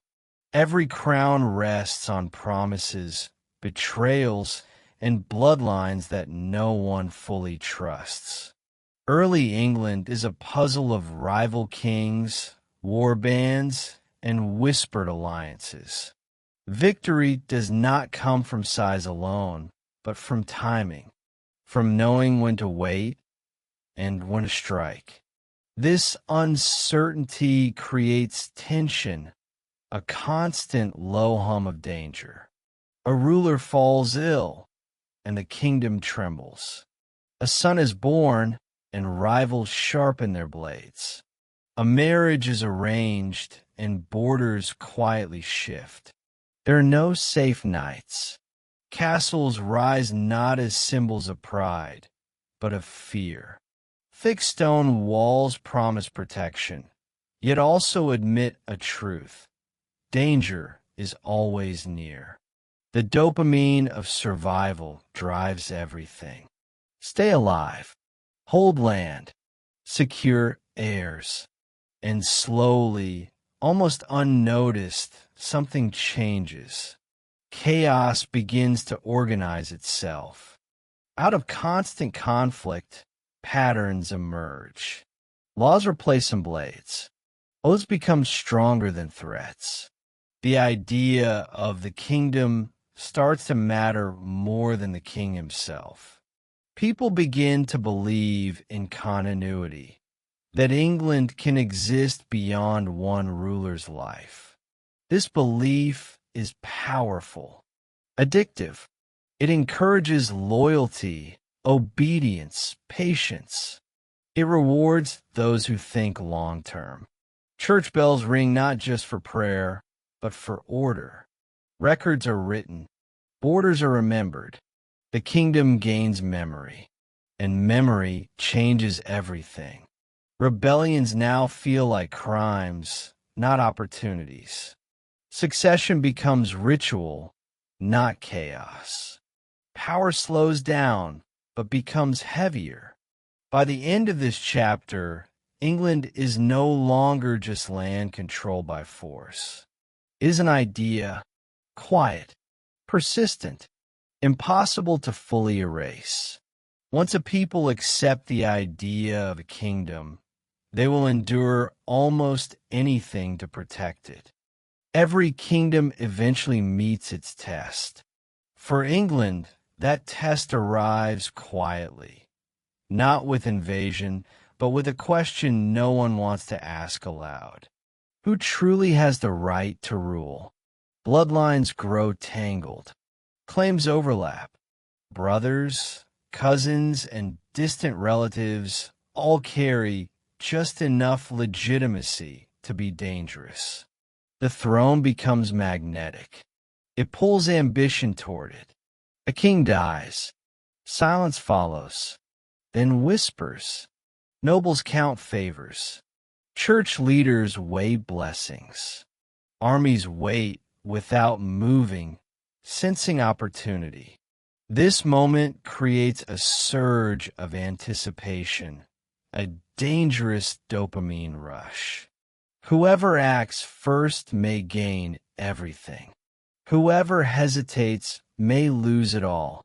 Every crown rests on promises, betrayals, and bloodlines that no one fully trusts. Early England is a puzzle of rival kings, war bands, and whispered alliances. Victory does not come from size alone, but from timing, from knowing when to wait and when to strike. This uncertainty creates tension, a constant low hum of danger. A ruler falls ill, and the kingdom trembles. A son is born, and rivals sharpen their blades. A marriage is arranged, and borders quietly shift. There are no safe nights. Castles rise not as symbols of pride, but of fear. Thick stone walls promise protection, yet also admit a truth. Danger is always near. The dopamine of survival drives everything. Stay alive, hold land, secure heirs, and slowly, almost unnoticed, something changes. Chaos begins to organize itself. Out of constant conflict, patterns emerge. Laws replace some blades. Oaths become stronger than threats. The idea of the kingdom starts to matter more than the king himself. People begin to believe in continuity, that England can exist beyond one ruler's life. This belief is powerful, addictive. It encourages loyalty, obedience, patience. It rewards those who think long term. Church bells ring not just for prayer, but for order. Records are written, borders are remembered. The kingdom gains memory, and memory changes everything. Rebellions now feel like crimes, not opportunities. Succession becomes ritual, not chaos. Power slows down, but becomes heavier. By the end of this chapter, England is no longer just land controlled by force. It is an idea, quiet, persistent, impossible to fully erase. Once a people accept the idea of a kingdom, they will endure almost anything to protect it. Every kingdom eventually meets its test. For England, that test arrives quietly, not with invasion, but with a question no one wants to ask aloud. Who truly has the right to rule? Bloodlines grow tangled. Claims overlap. Brothers, cousins, and distant relatives all carry just enough legitimacy to be dangerous. The throne becomes magnetic. It pulls ambition toward it. A king dies. Silence follows. Then whispers. Nobles count favors. Church leaders weigh blessings. Armies wait without moving, sensing opportunity. This moment creates a surge of anticipation, a dangerous dopamine rush. Whoever acts first may gain everything. Whoever hesitates may lose it all.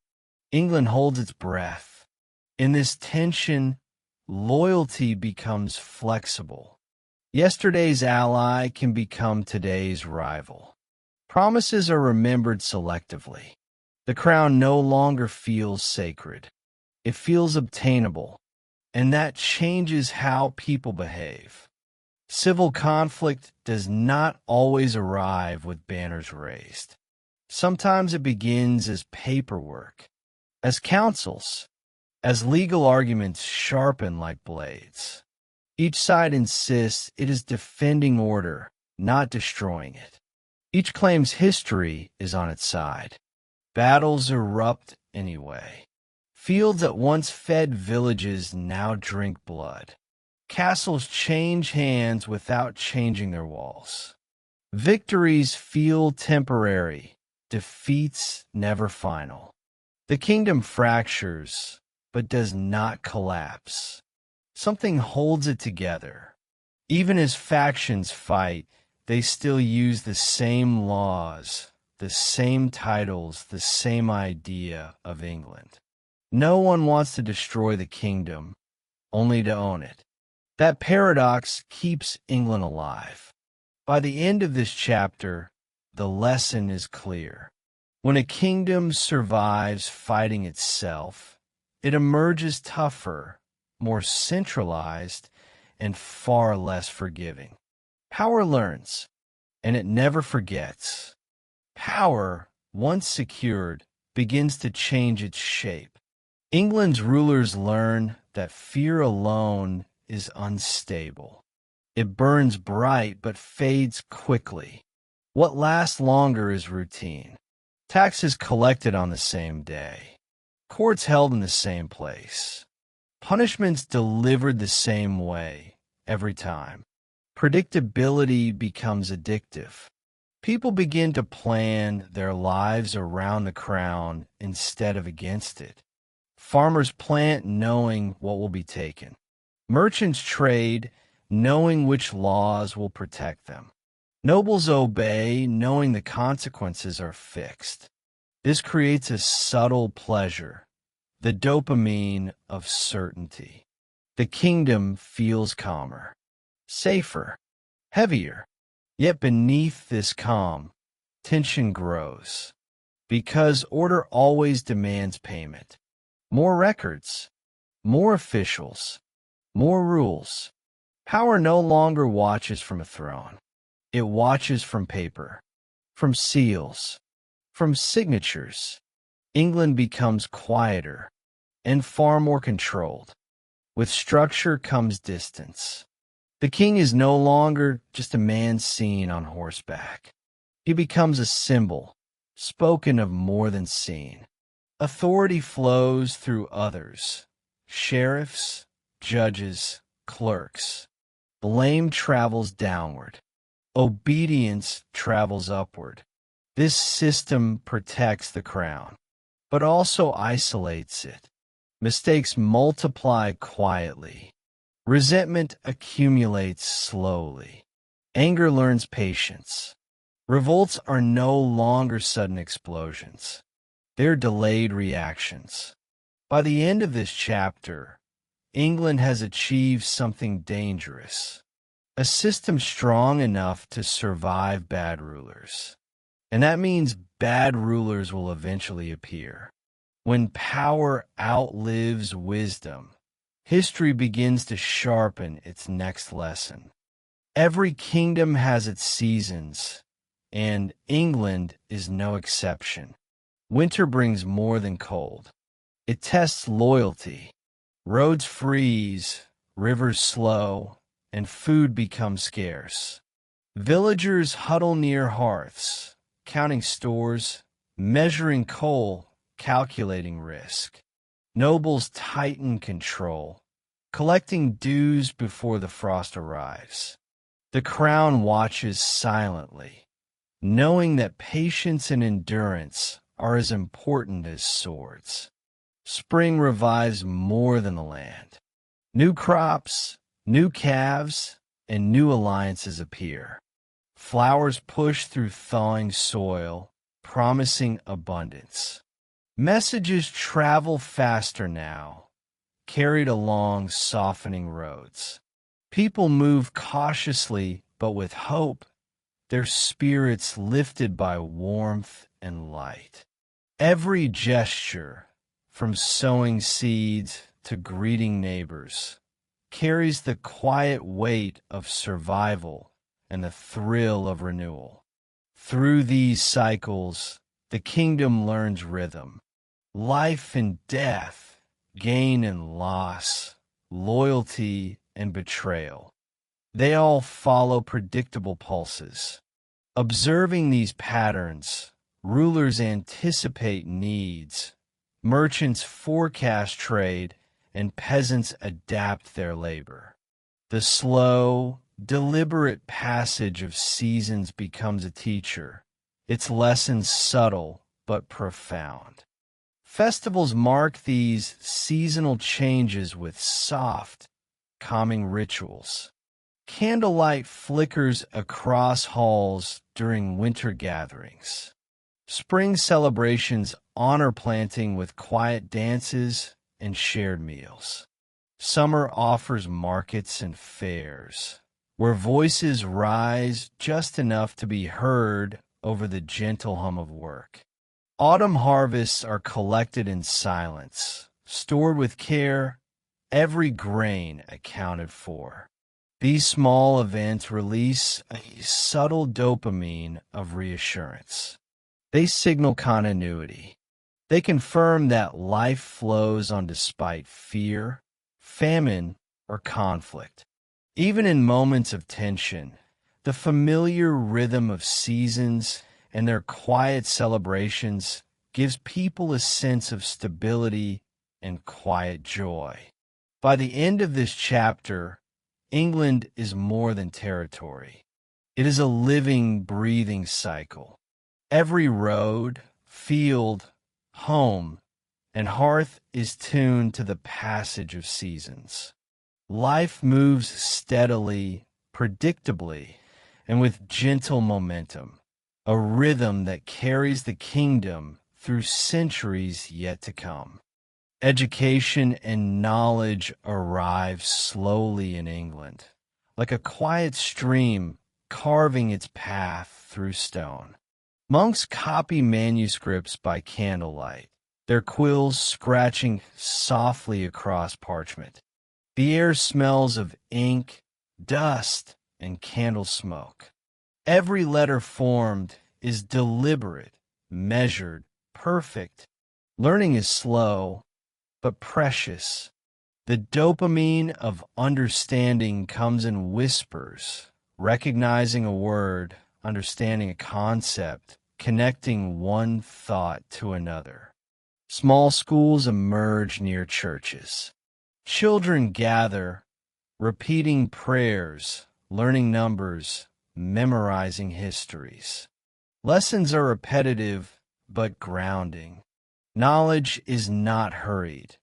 England holds its breath. In this tension, loyalty becomes flexible. Yesterday's ally can become today's rival. Promises are remembered selectively. The crown no longer feels sacred. It feels obtainable, and that changes how people behave. Civil conflict does not always arrive with banners raised. Sometimes it begins as paperwork, as counsels, as legal arguments sharpen like blades. Each side insists it is defending order, not destroying it. Each claims history is on its side. Battles erupt anyway. Fields that once fed villages now drink blood. Castles change hands without changing their walls. Victories feel temporary, defeats never final. The kingdom fractures, but does not collapse. Something holds it together. Even as factions fight, they still use the same laws, the same titles, the same idea of England. No one wants to destroy the kingdom, only to own it. That paradox keeps England alive. By the end of this chapter, the lesson is clear. When a kingdom survives fighting itself, it emerges tougher, more centralized, and far less forgiving. Power learns, and it never forgets. Power, once secured, begins to change its shape. England's rulers learn that fear alone is unstable. It burns bright but fades quickly. What lasts longer is routine. Taxes collected on the same day. Courts held in the same place. Punishments delivered the same way every time. Predictability becomes addictive. People begin to plan their lives around the crown instead of against it. Farmers plant knowing what will be taken. Merchants trade knowing which laws will protect them. Nobles obey knowing the consequences are fixed. This creates a subtle pleasure, the dopamine of certainty. The kingdom feels calmer, safer, heavier. Yet beneath this calm, tension grows, because order always demands payment. More records, more officials, more rules. Power no longer watches from a throne. It watches from paper, from seals, from signatures. England becomes quieter and far more controlled. With structure comes distance. The king is no longer just a man seen on horseback. He becomes a symbol, spoken of more than seen. Authority flows through others, sheriffs, judges, clerks. Blame travels downward. Obedience travels upward. This system protects the crown, but also isolates it. Mistakes multiply quietly. Resentment accumulates slowly. Anger learns patience. Revolts are no longer sudden explosions. They're delayed reactions. By the end of this chapter, England has achieved something dangerous, a system strong enough to survive bad rulers. And that means bad rulers will eventually appear. When power outlives wisdom, history begins to sharpen its next lesson. Every kingdom has its seasons, and England is no exception. Winter brings more than cold. It tests loyalty. Roads freeze, rivers slow, and food becomes scarce. Villagers huddle near hearths, counting stores, measuring coal, calculating risk. Nobles tighten control, collecting dues before the frost arrives. The crown watches silently, knowing that patience and endurance are as important as swords. Spring revives more than the land. New crops, new calves, and new alliances appear. Flowers push through thawing soil, promising abundance. Messages travel faster now, carried along softening roads. People move cautiously, but with hope, their spirits lifted by warmth and light. Every gesture, from sowing seeds to greeting neighbors, carries the quiet weight of survival and the thrill of renewal. Through these cycles, the kingdom learns rhythm. Life and death, gain and loss, loyalty and betrayal. They all follow predictable pulses. Observing these patterns, rulers anticipate needs, merchants forecast trade, and peasants adapt their labor. The slow, deliberate passage of seasons becomes a teacher, its lessons subtle but profound. Festivals mark these seasonal changes with soft, calming rituals. Candlelight flickers across halls during winter gatherings. Spring celebrations honor planting with quiet dances and shared meals. Summer offers markets and fairs, where voices rise just enough to be heard over the gentle hum of work. Autumn harvests are collected in silence, stored with care, every grain accounted for. These small events release a subtle dopamine of reassurance. They signal continuity. They confirm that life flows on despite fear, famine, or conflict. Even in moments of tension, the familiar rhythm of seasons and their quiet celebrations gives people a sense of stability and quiet joy. By the end of this chapter, England is more than territory. It is a living, breathing cycle. Every road, field, home, and hearth is tuned to the passage of seasons. Life moves steadily, predictably, and with gentle momentum, a rhythm that carries the kingdom through centuries yet to come. Education and knowledge arrive slowly in England, like a quiet stream carving its path through stone. Monks copy manuscripts by candlelight, their quills scratching softly across parchment. The air smells of ink, dust, and candle smoke. Every letter formed is deliberate, measured, perfect. Learning is slow, but precious. The dopamine of understanding comes in whispers, recognizing a word, understanding a concept, connecting one thought to another. Small schools emerge near churches. Children gather, repeating prayers, learning numbers, memorizing histories. Lessons are repetitive but grounding. Knowledge is not hurried.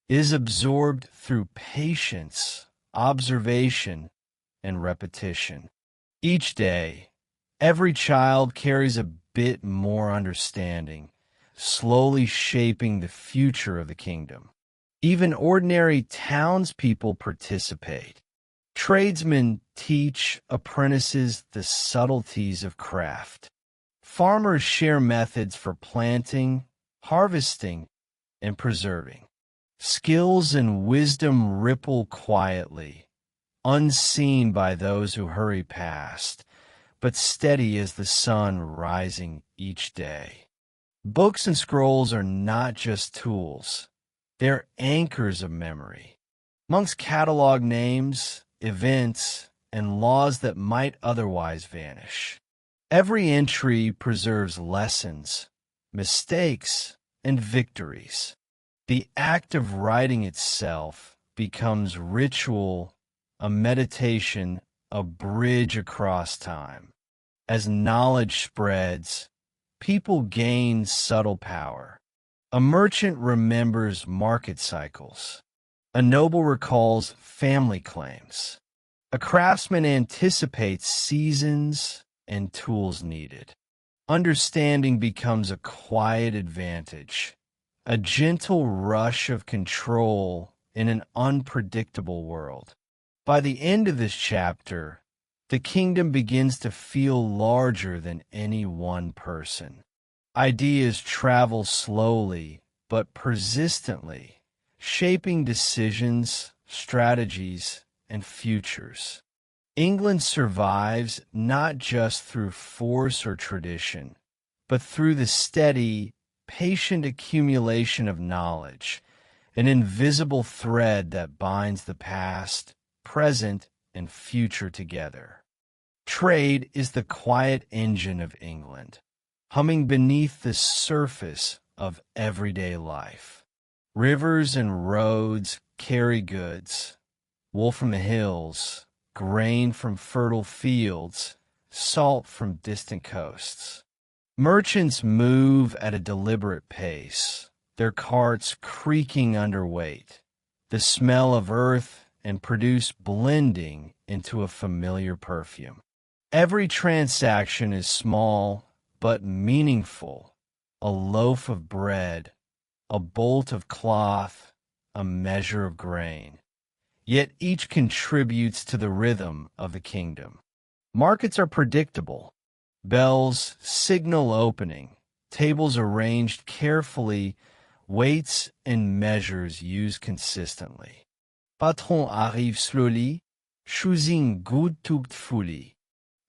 It is absorbed through patience, observation, and repetition. Each day, every child carries a bit more understanding, slowly shaping the future of the kingdom. Even ordinary townspeople participate. Tradesmen teach apprentices the subtleties of craft. Farmers share methods for planting, harvesting, and preserving. Skills and wisdom ripple quietly, unseen by those who hurry past, but steady as the sun rising each day. Books and scrolls are not just tools. They're anchors of memory. Monks catalog names, events, and laws that might otherwise vanish. Every entry preserves lessons, mistakes, and victories. The act of writing itself becomes ritual, a meditation, a bridge across time. As knowledge spreads, people gain subtle power. A merchant remembers market cycles. A noble recalls family claims. A craftsman anticipates seasons and tools needed. Understanding becomes a quiet advantage, a gentle rush of control in an unpredictable world. By the end of this chapter, the kingdom begins to feel larger than any one person. Ideas travel slowly but persistently, shaping decisions, strategies, and futures. England survives not just through force or tradition, but through the steady, patient accumulation of knowledge, an invisible thread that binds the past, present, and future together. Trade is the quiet engine of England, humming beneath the surface of everyday life. Rivers and roads carry goods, wool from the hills, grain from fertile fields, salt from distant coasts. Merchants move at a deliberate pace, their carts creaking under weight, the smell of earth and produce blending into a familiar perfume. Every transaction is small but meaningful, a loaf of bread, a bolt of cloth, a measure of grain. Yet each contributes to the rhythm of the kingdom. Markets are predictable. Bells signal opening, tables arranged carefully, weights and measures used consistently. Patron arrive slowly, choosing good tugged fully.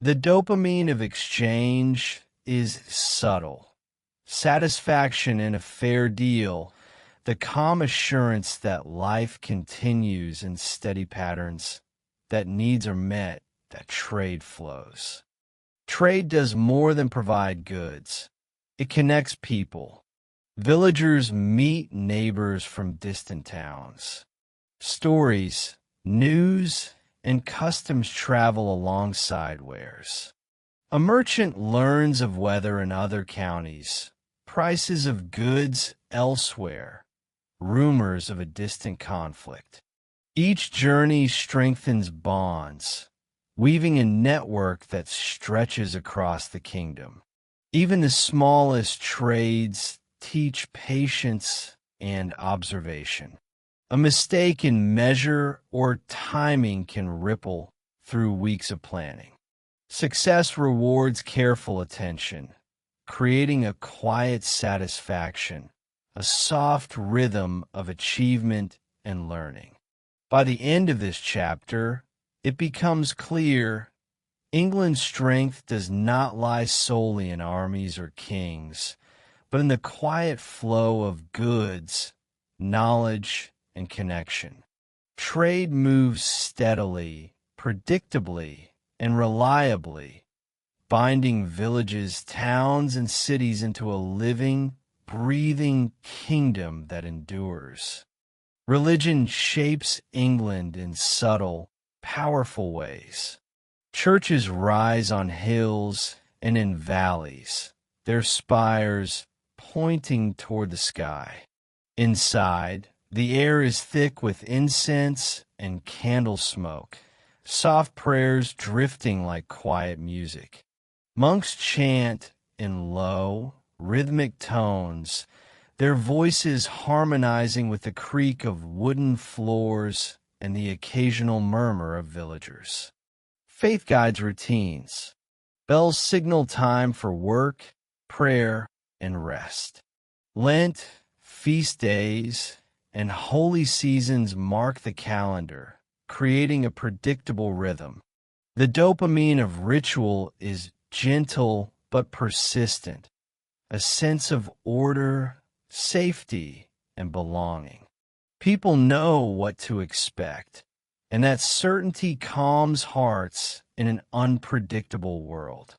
The dopamine of exchange is subtle. Satisfaction in a fair deal, the calm assurance that life continues in steady patterns, that needs are met, that trade flows. Trade does more than provide goods. It connects people. Villagers meet neighbors from distant towns. Stories, news, and customs travel alongside wares. A merchant learns of weather in other counties, prices of goods elsewhere, rumors of a distant conflict. Each journey strengthens bonds, weaving a network that stretches across the kingdom. Even the smallest trades teach patience and observation. A mistake in measure or timing can ripple through weeks of planning. Success rewards careful attention, creating a quiet satisfaction, a soft rhythm of achievement and learning. By the end of this chapter, it becomes clear England's strength does not lie solely in armies or kings, but in the quiet flow of goods, knowledge, and connection. Trade moves steadily, predictably, and reliably, binding villages, towns, and cities into a living, breathing kingdom that endures. Religion shapes England in subtle, powerful ways. Churches rise on hills and in valleys, their spires pointing toward the sky. Inside, the air is thick with incense and candle smoke, soft prayers drifting like quiet music. Monks chant in low, rhythmic tones, their voices harmonizing with the creak of wooden floors and the occasional murmur of villagers. Faith guides routines. Bells signal time for work, prayer, and rest. Lent, feast days, and holy seasons mark the calendar, creating a predictable rhythm. The dopamine of ritual is gentle but persistent, a sense of order, safety, and belonging. People know what to expect, and that certainty calms hearts in an unpredictable world.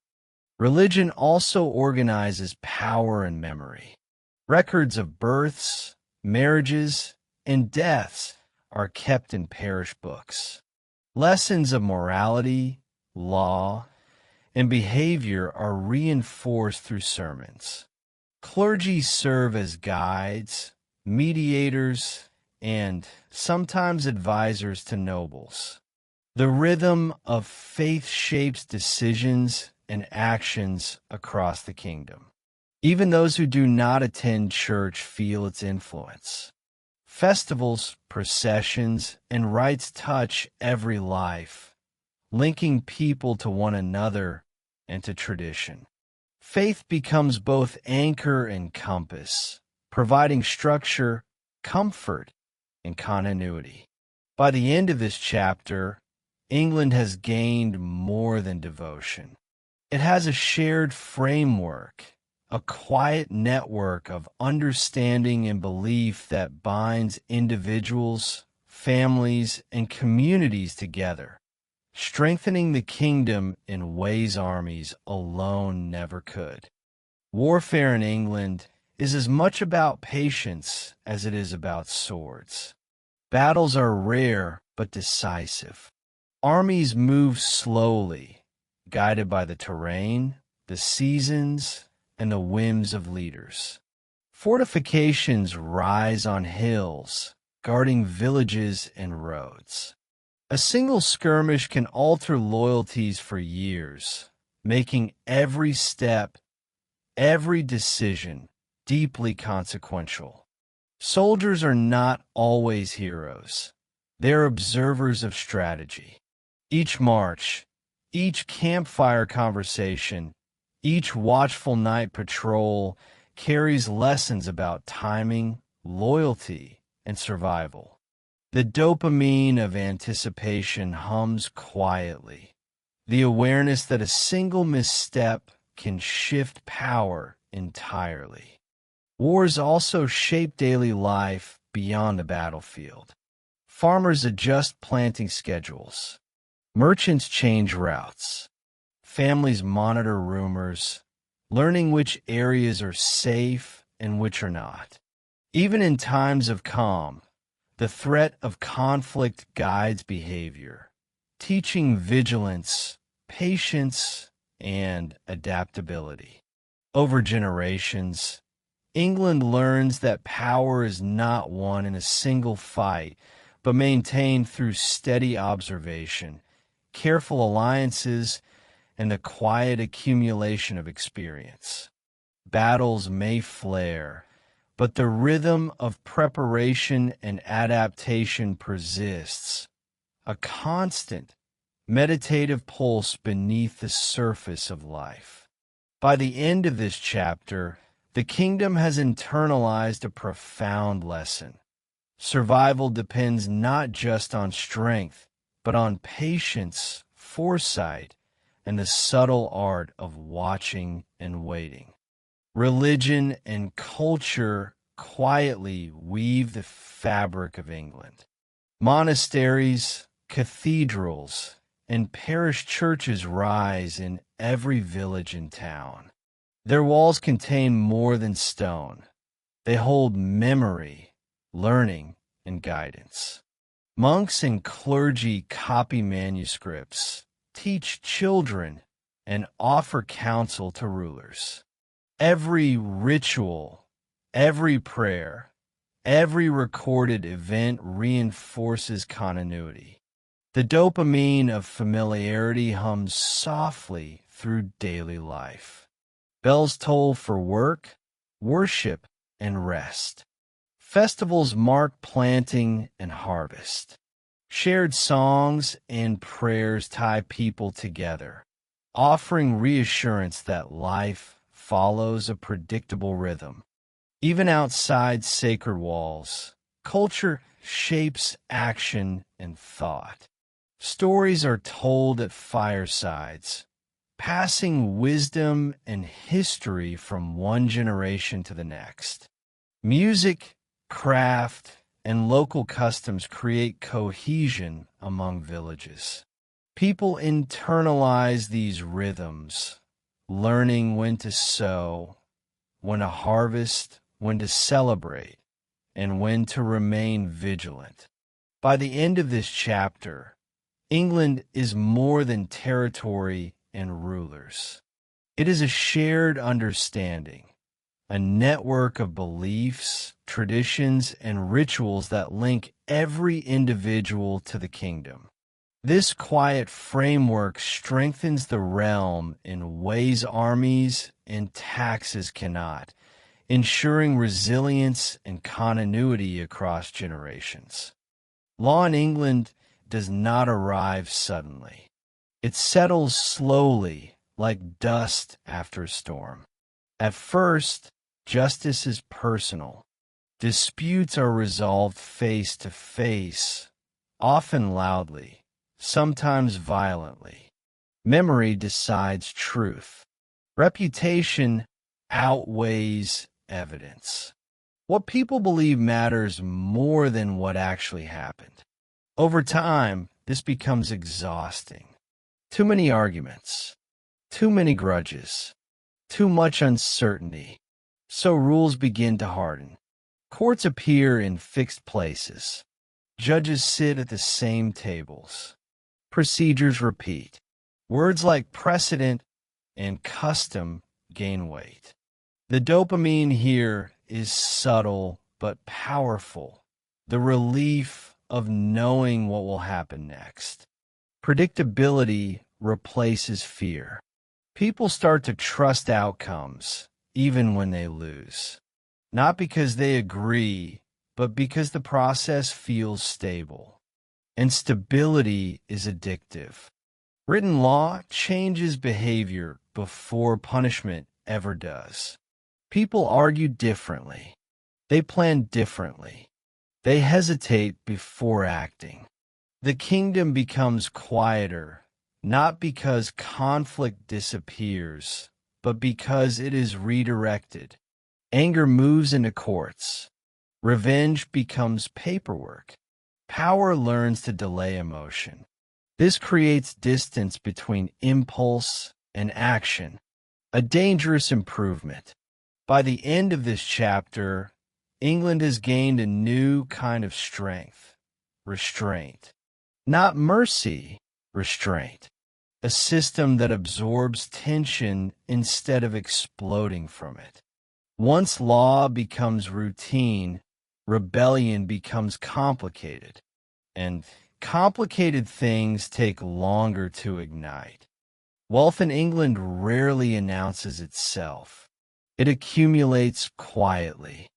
Religion also organizes power and memory. Records of births, marriages, and deaths are kept in parish books. Lessons of morality, law, and behavior are reinforced through sermons. Clergy serve as guides, mediators, and sometimes advisors to nobles. The rhythm of faith shapes decisions and actions across the kingdom. Even those who do not attend church feel its influence. Festivals, processions, and rites touch every life, linking people to one another and to tradition. Faith becomes both anchor and compass, providing structure, comfort, and continuity. By the end of this chapter, England has gained more than devotion. It has a shared framework, a quiet network of understanding and belief that binds individuals, families, and communities together, strengthening the kingdom in ways armies alone never could. Warfare in England is as much about patience as it is about swords. Battles are rare but decisive. Armies move slowly, guided by the terrain, the seasons, and the whims of leaders. Fortifications rise on hills, guarding villages and roads. A single skirmish can alter loyalties for years, making every step, every decision deeply consequential. Soldiers are not always heroes. They're observers of strategy. Each march, each campfire conversation, each watchful night patrol carries lessons about timing, loyalty, and survival. The dopamine of anticipation hums quietly, the awareness that a single misstep can shift power entirely. Wars also shape daily life beyond the battlefield. Farmers adjust planting schedules. Merchants change routes. Families monitor rumors, learning which areas are safe and which are not. Even in times of calm, the threat of conflict guides behavior, teaching vigilance, patience, and adaptability. Over generations, England learns that power is not won in a single fight, but maintained through steady observation, careful alliances, and the quiet accumulation of experience. Battles may flare, but the rhythm of preparation and adaptation persists, a constant, meditative pulse beneath the surface of life. By the end of this chapter, the kingdom has internalized a profound lesson. Survival depends not just on strength, but on patience, foresight, and the subtle art of watching and waiting. Religion and culture quietly weave the fabric of England. Monasteries, cathedrals, and parish churches rise in every village and town. Their walls contain more than stone. They hold memory, learning, and guidance. Monks and clergy copy manuscripts, teach children, and offer counsel to rulers. Every ritual, every prayer, every recorded event reinforces continuity. The dopamine of familiarity hums softly through daily life. Bells toll for work, worship, and rest. Festivals mark planting and harvest. Shared songs and prayers tie people together, offering reassurance that life follows a predictable rhythm. Even outside sacred walls, culture shapes action and thought. Stories are told at firesides, passing wisdom and history from one generation to the next. Music, craft, and local customs create cohesion among villages. People internalize these rhythms, learning when to sow, when to harvest, when to celebrate, and when to remain vigilant. By the end of this chapter, England is more than territory and rulers. It is a shared understanding, a network of beliefs, traditions, and rituals that link every individual to the kingdom. This quiet framework strengthens the realm in ways armies and taxes cannot, ensuring resilience and continuity across generations. Law in England does not arrive suddenly. It settles slowly, like dust after a storm. At first, justice is personal. Disputes are resolved face to face, often loudly, sometimes violently. Memory decides truth. Reputation outweighs evidence. What people believe matters more than what actually happened. Over time, this becomes exhausting. Too many arguments, too many grudges, too much uncertainty. So rules begin to harden. Courts appear in fixed places. Judges sit at the same tables. Procedures repeat. Words like precedent and custom gain weight. The dopamine here is subtle but powerful. The relief of knowing what will happen next. Predictability replaces fear. People start to trust outcomes, even when they lose. Not because they agree, but because the process feels stable. And stability is addictive. Written law changes behavior before punishment ever does. People argue differently. They plan differently. They hesitate before acting. The kingdom becomes quieter, not because conflict disappears, but because it is redirected. Anger moves into courts. Revenge becomes paperwork. Power learns to delay emotion. This creates distance between impulse and action, a dangerous improvement. By the end of this chapter, England has gained a new kind of strength, restraint. Not mercy, restraint. A system that absorbs tension instead of exploding from it. Once law becomes routine, rebellion becomes complicated, and complicated things take longer to ignite. Wealth in England rarely announces itself. It accumulates quietly.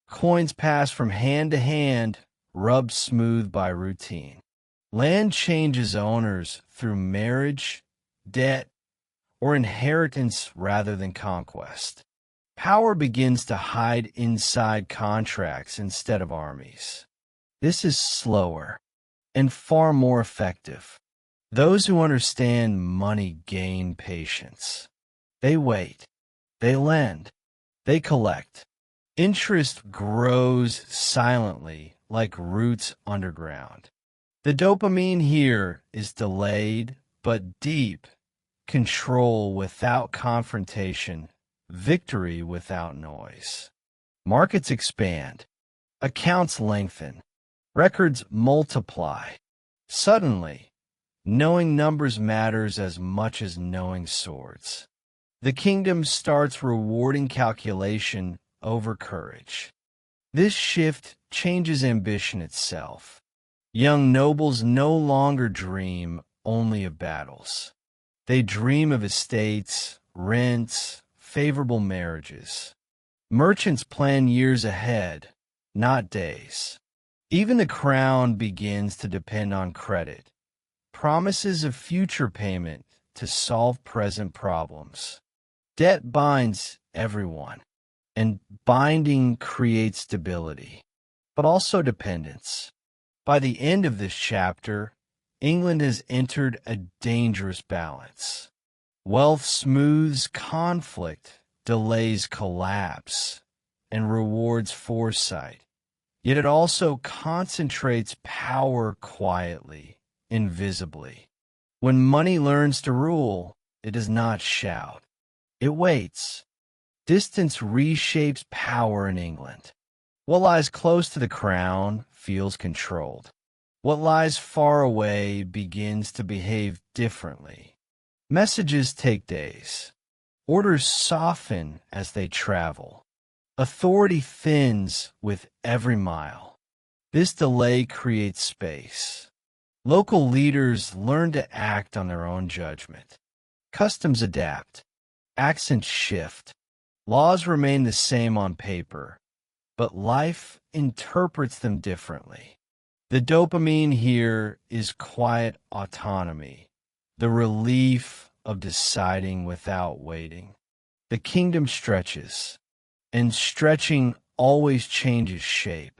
Coins pass from hand to hand, rubbed smooth by routine. Land changes owners through marriage, debt, or inheritance rather than conquest. Power begins to hide inside contracts instead of armies. This is slower and far more effective. Those who understand money gain patience. They wait. They lend. They collect. Interest grows silently like roots underground. The dopamine here is delayed but deep. Control without confrontation. Victory without noise. Markets expand. Accounts lengthen. Records multiply. Suddenly, knowing numbers matters as much as knowing swords. The kingdom starts rewarding calculation over courage. This shift changes ambition itself. Young nobles no longer dream only of battles. They dream of estates, rents, favorable marriages. Merchants plan years ahead, not days. Even the crown begins to depend on credit, promises of future payment to solve present problems. Debt binds everyone, and binding creates stability, but also dependence. By the end of this chapter, England has entered a dangerous balance. Wealth smooths conflict, delays collapse, and rewards foresight. Yet it also concentrates power quietly, invisibly. When money learns to rule, it does not shout. It waits. Distance reshapes power in England. What lies close to the crown feels controlled. What lies far away begins to behave differently. Messages take days. Orders soften as they travel. Authority thins with every mile. This delay creates space. Local leaders learn to act on their own judgment. Customs adapt. Accents shift. Laws remain the same on paper, but life interprets them differently. The dopamine here is quiet autonomy, the relief of deciding without waiting. The kingdom stretches, and stretching always changes shape.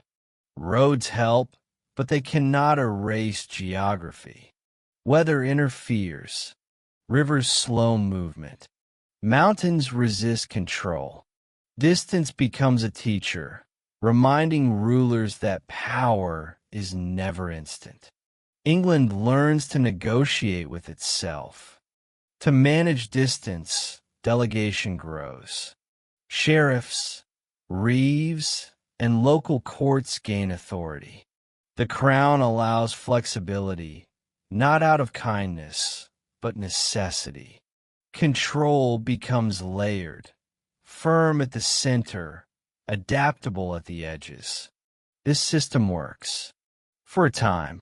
Roads help, but they cannot erase geography. Weather interferes. Rivers slow movement. Mountains resist control. Distance becomes a teacher, reminding rulers that power is never instant. England learns to negotiate with itself. To manage distance, delegation grows. Sheriffs, reeves, and local courts gain authority. The crown allows flexibility, not out of kindness, but necessity. Control becomes layered, firm at the center, adaptable at the edges. This system works. For a time,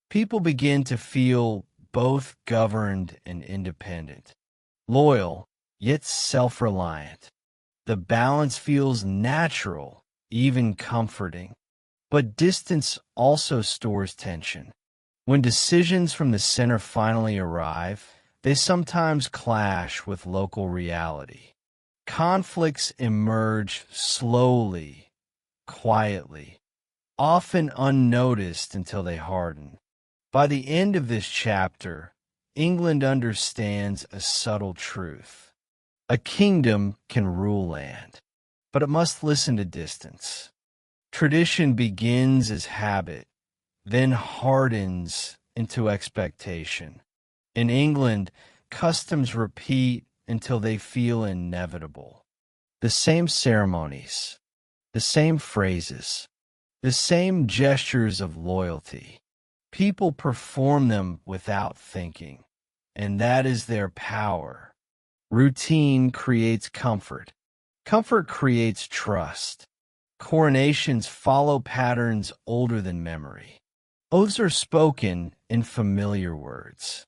people begin to feel both governed and independent, loyal, yet self-reliant. The balance feels natural, even comforting. But distance also stores tension. When decisions from the center finally arrive, they sometimes clash with local reality. Conflicts emerge slowly, quietly, often unnoticed until they harden. By the end of this chapter, England understands a subtle truth. A kingdom can rule land, but it must listen to distance. Tradition begins as habit, then hardens into expectation. In England, customs repeat until they feel inevitable. The same ceremonies, the same phrases, the same gestures of loyalty. People perform them without thinking, and that is their power. Routine creates comfort. Comfort creates trust. Coronations follow patterns older than memory. Oaths are spoken in familiar words.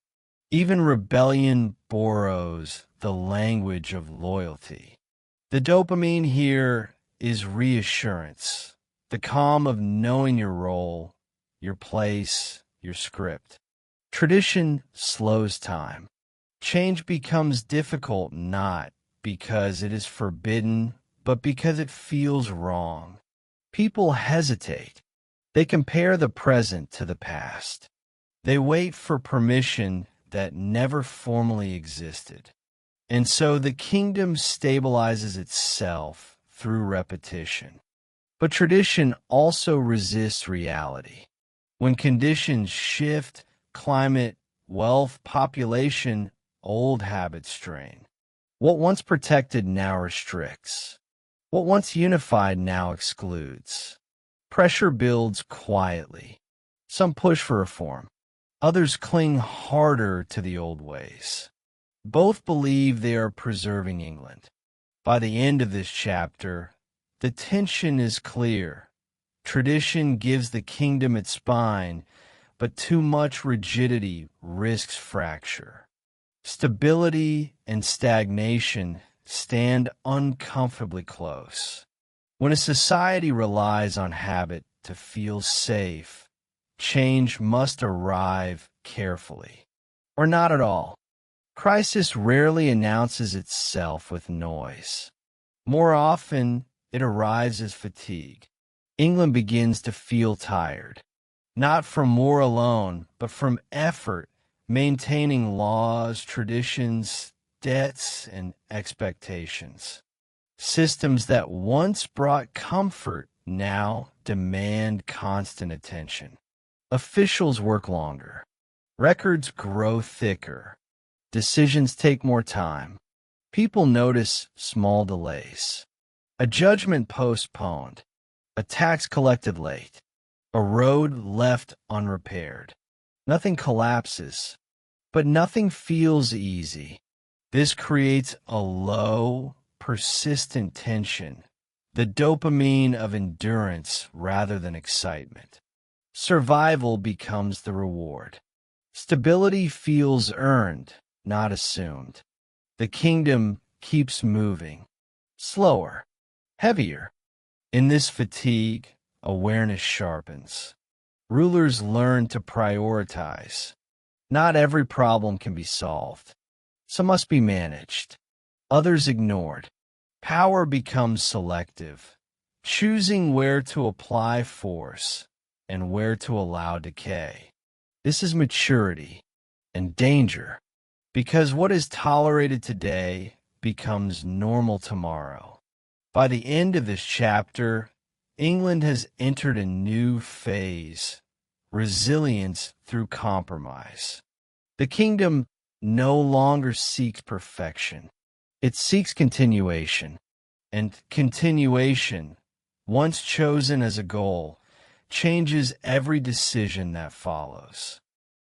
Even rebellion borrows the language of loyalty. The dopamine here is reassurance, the calm of knowing your role, your place, your script. Tradition slows time. Change becomes difficult not because it is forbidden, but because it feels wrong. People hesitate. They compare the present to the past. They wait for permission that never formally existed. And so the kingdom stabilizes itself through repetition. But tradition also resists reality. When conditions shift, climate, wealth, population, old habits strain. What once protected now restricts. What once unified now excludes. Pressure builds quietly. Some push for reform. Others cling harder to the old ways. Both believe they are preserving England. By the end of this chapter, the tension is clear. Tradition gives the kingdom its spine, but too much rigidity risks fracture. Stability and stagnation stand uncomfortably close. When a society relies on habit to feel safe, change must arrive carefully, or not at all. Crisis rarely announces itself with noise. More often, it arrives as fatigue. England begins to feel tired, not from war alone, but from effort, maintaining laws, traditions, debts, and expectations. Systems that once brought comfort now demand constant attention. Officials work longer. Records grow thicker. Decisions take more time. People notice small delays. A judgment postponed. A tax collected late. A road left unrepaired. Nothing collapses, but nothing feels easy. This creates a low, persistent tension, the dopamine of endurance rather than excitement. Survival becomes the reward. Stability feels earned, not assumed. The kingdom keeps moving, slower, heavier. In this fatigue, awareness sharpens. Rulers learn to prioritize. Not every problem can be solved. Some must be managed, others ignored. Power becomes selective, choosing where to apply force and where to allow decay. This is maturity and danger, because what is tolerated today becomes normal tomorrow. By the end of this chapter, England has entered a new phase, resilience through compromise. The kingdom no longer seeks perfection. It seeks continuation. And continuation, once chosen as a goal, changes every decision that follows.